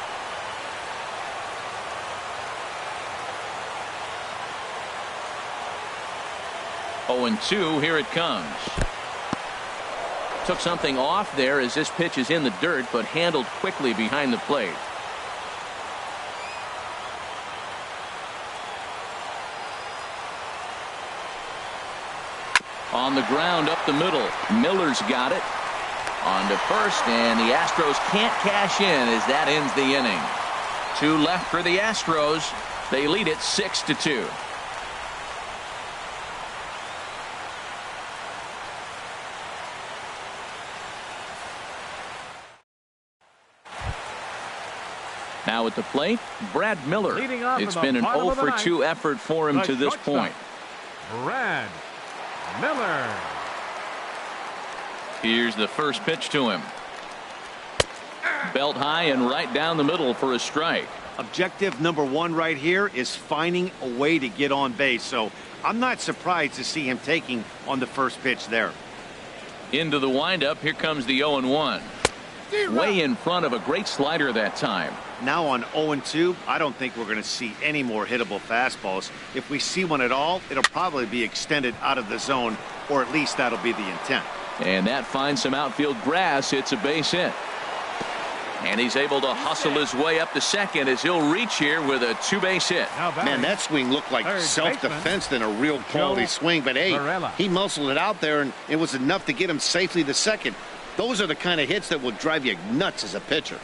Oh, 2, here it comes. Took something off there as this pitch is in the dirt, but handled quickly behind the plate. On the ground up the middle. Miller's got it. On to first, and the Astros can't cash in as that ends the inning. 2 left for the Astros. They lead it 6-2. Now at the plate, Brad Miller. Leading off It's in been the an bottom 0 of the for ninth, 2 effort for him the to this shortstop, point. Brad Miller. Here's the first pitch to him. Belt high and right down the middle for a strike. Objective number 1 right here is finding a way to get on base. So I'm not surprised to see him taking on the first pitch there. Into the windup. Here comes the 0-1. Way in front of a great slider that time. Now on 0-2, I don't think we're going to see any more hittable fastballs. If we see one at all, it'll probably be extended out of the zone, or at least that'll be the intent. And that finds some outfield grass. It's a base hit. And he's able to hustle his way up to second as he'll reach here with a 2-base hit. Man, that swing looked like self-defense than a real quality swing. But, hey, he muscled it out there, and it was enough to get him safely to second. Those are the kind of hits that will drive you nuts as a pitcher.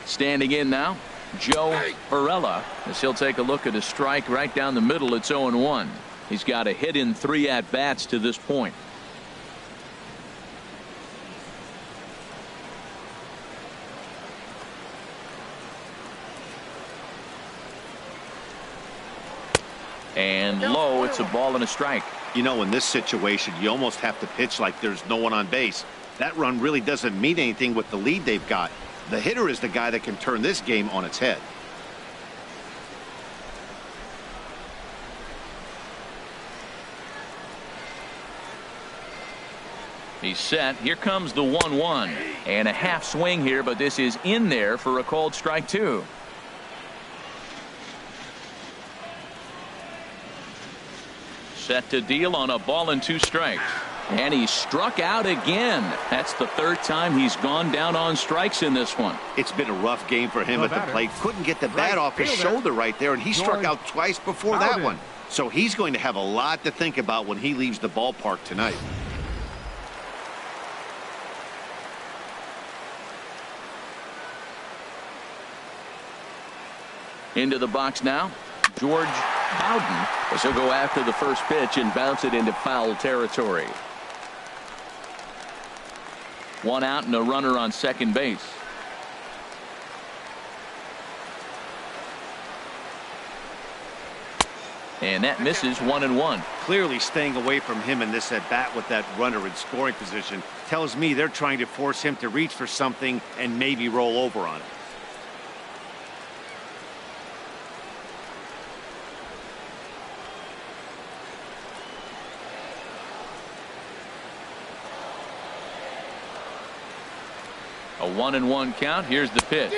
Standing in now, Joe Pirella, as he'll take a look at a strike right down the middle. It's 0-1. He's got a hit in 3 at-bats to this point. And low. It's a ball and a strike. You know, in this situation, you almost have to pitch like there's no one on base. That run really doesn't mean anything with the lead they've got. The hitter is the guy that can turn this game on its head. He's set. Here comes the 1-1. And a half swing here, but this is in there for a called strike 2. Set to deal on a ball and 2 strikes. And he struck out again. That's the 3rd time he's gone down on strikes in this one. It's been a rough game for him at the plate. Couldn't get the bat off his shoulder right there, and he struck out twice before that one. So he's going to have a lot to think about when he leaves the ballpark tonight. Into the box now, George Bowden, as he'll go after the first pitch and bounce it into foul territory. 1 out and a runner on second base. And that misses 1-1. Clearly staying away from him in this at bat with that runner in scoring position tells me they're trying to force him to reach for something and maybe roll over on it. A 1-1 count. Here's the pitch.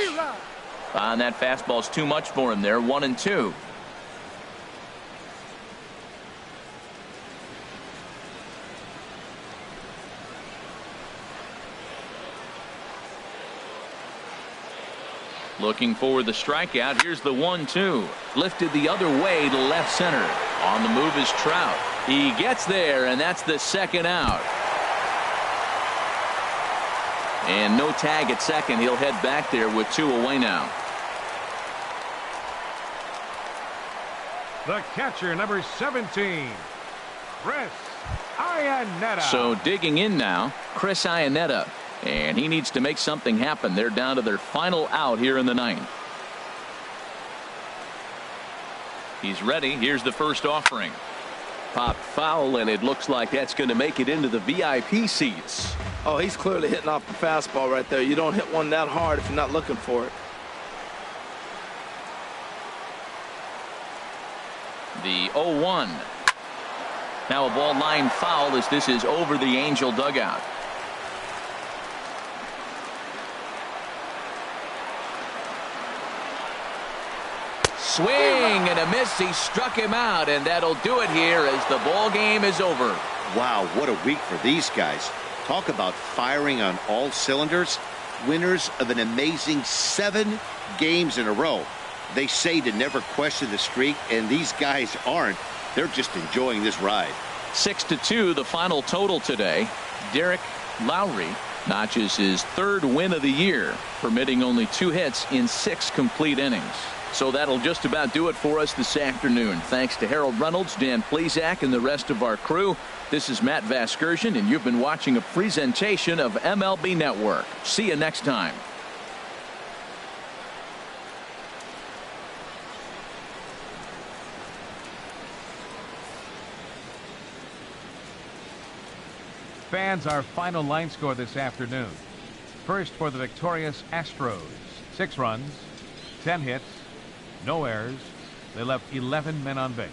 And that fastball's too much for him there. 1-2. Looking for the strikeout. Here's the 1-2. Lifted the other way to left center. On the move is Trout. He gets there, and that's the 2nd out. And no tag at second. He'll head back there with 2 away now. The catcher, number 17, Chris Iannetta. So digging in now, Chris Iannetta. And he needs to make something happen. They're down to their final out here in the 9th. He's ready. Here's the first offering. Popped foul, and it looks like that's going to make it into the VIP seats. Oh, he's clearly hitting off the fastball right there. You don't hit one that hard if you're not looking for it. The 0-1. Now a ball line foul as this is over the Angel dugout. Swing and a miss. He struck him out, and that'll do it here as the ball game is over. Wow, what a week for these guys. Talk about firing on all cylinders. Winners of an amazing 7 games in a row. They say to never question the streak, and these guys aren't. They're just enjoying this ride. 6-2 the final total today. Derek Lowry notches his 3rd win of the year, permitting only 2 hits in 6 complete innings. So that'll just about do it for us this afternoon. Thanks to Harold Reynolds, Dan Plesac, and the rest of our crew. This is Matt Vasgersian, and you've been watching a presentation of MLB Network. See you next time. Fans, our final line score this afternoon. First for the victorious Astros, 6 runs, 10 hits, no errors. They left 11 men on base.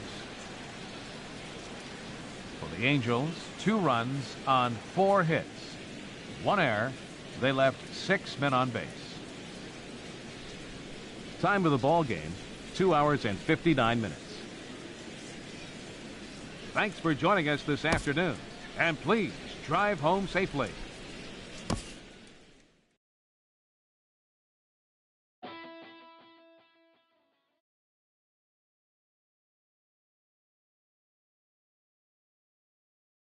For the Angels, 2 runs on 4 hits, 1 error. They left 6 men on base. Time of the ball game, 2 hours and 59 minutes. Thanks for joining us this afternoon, and please drive home safely.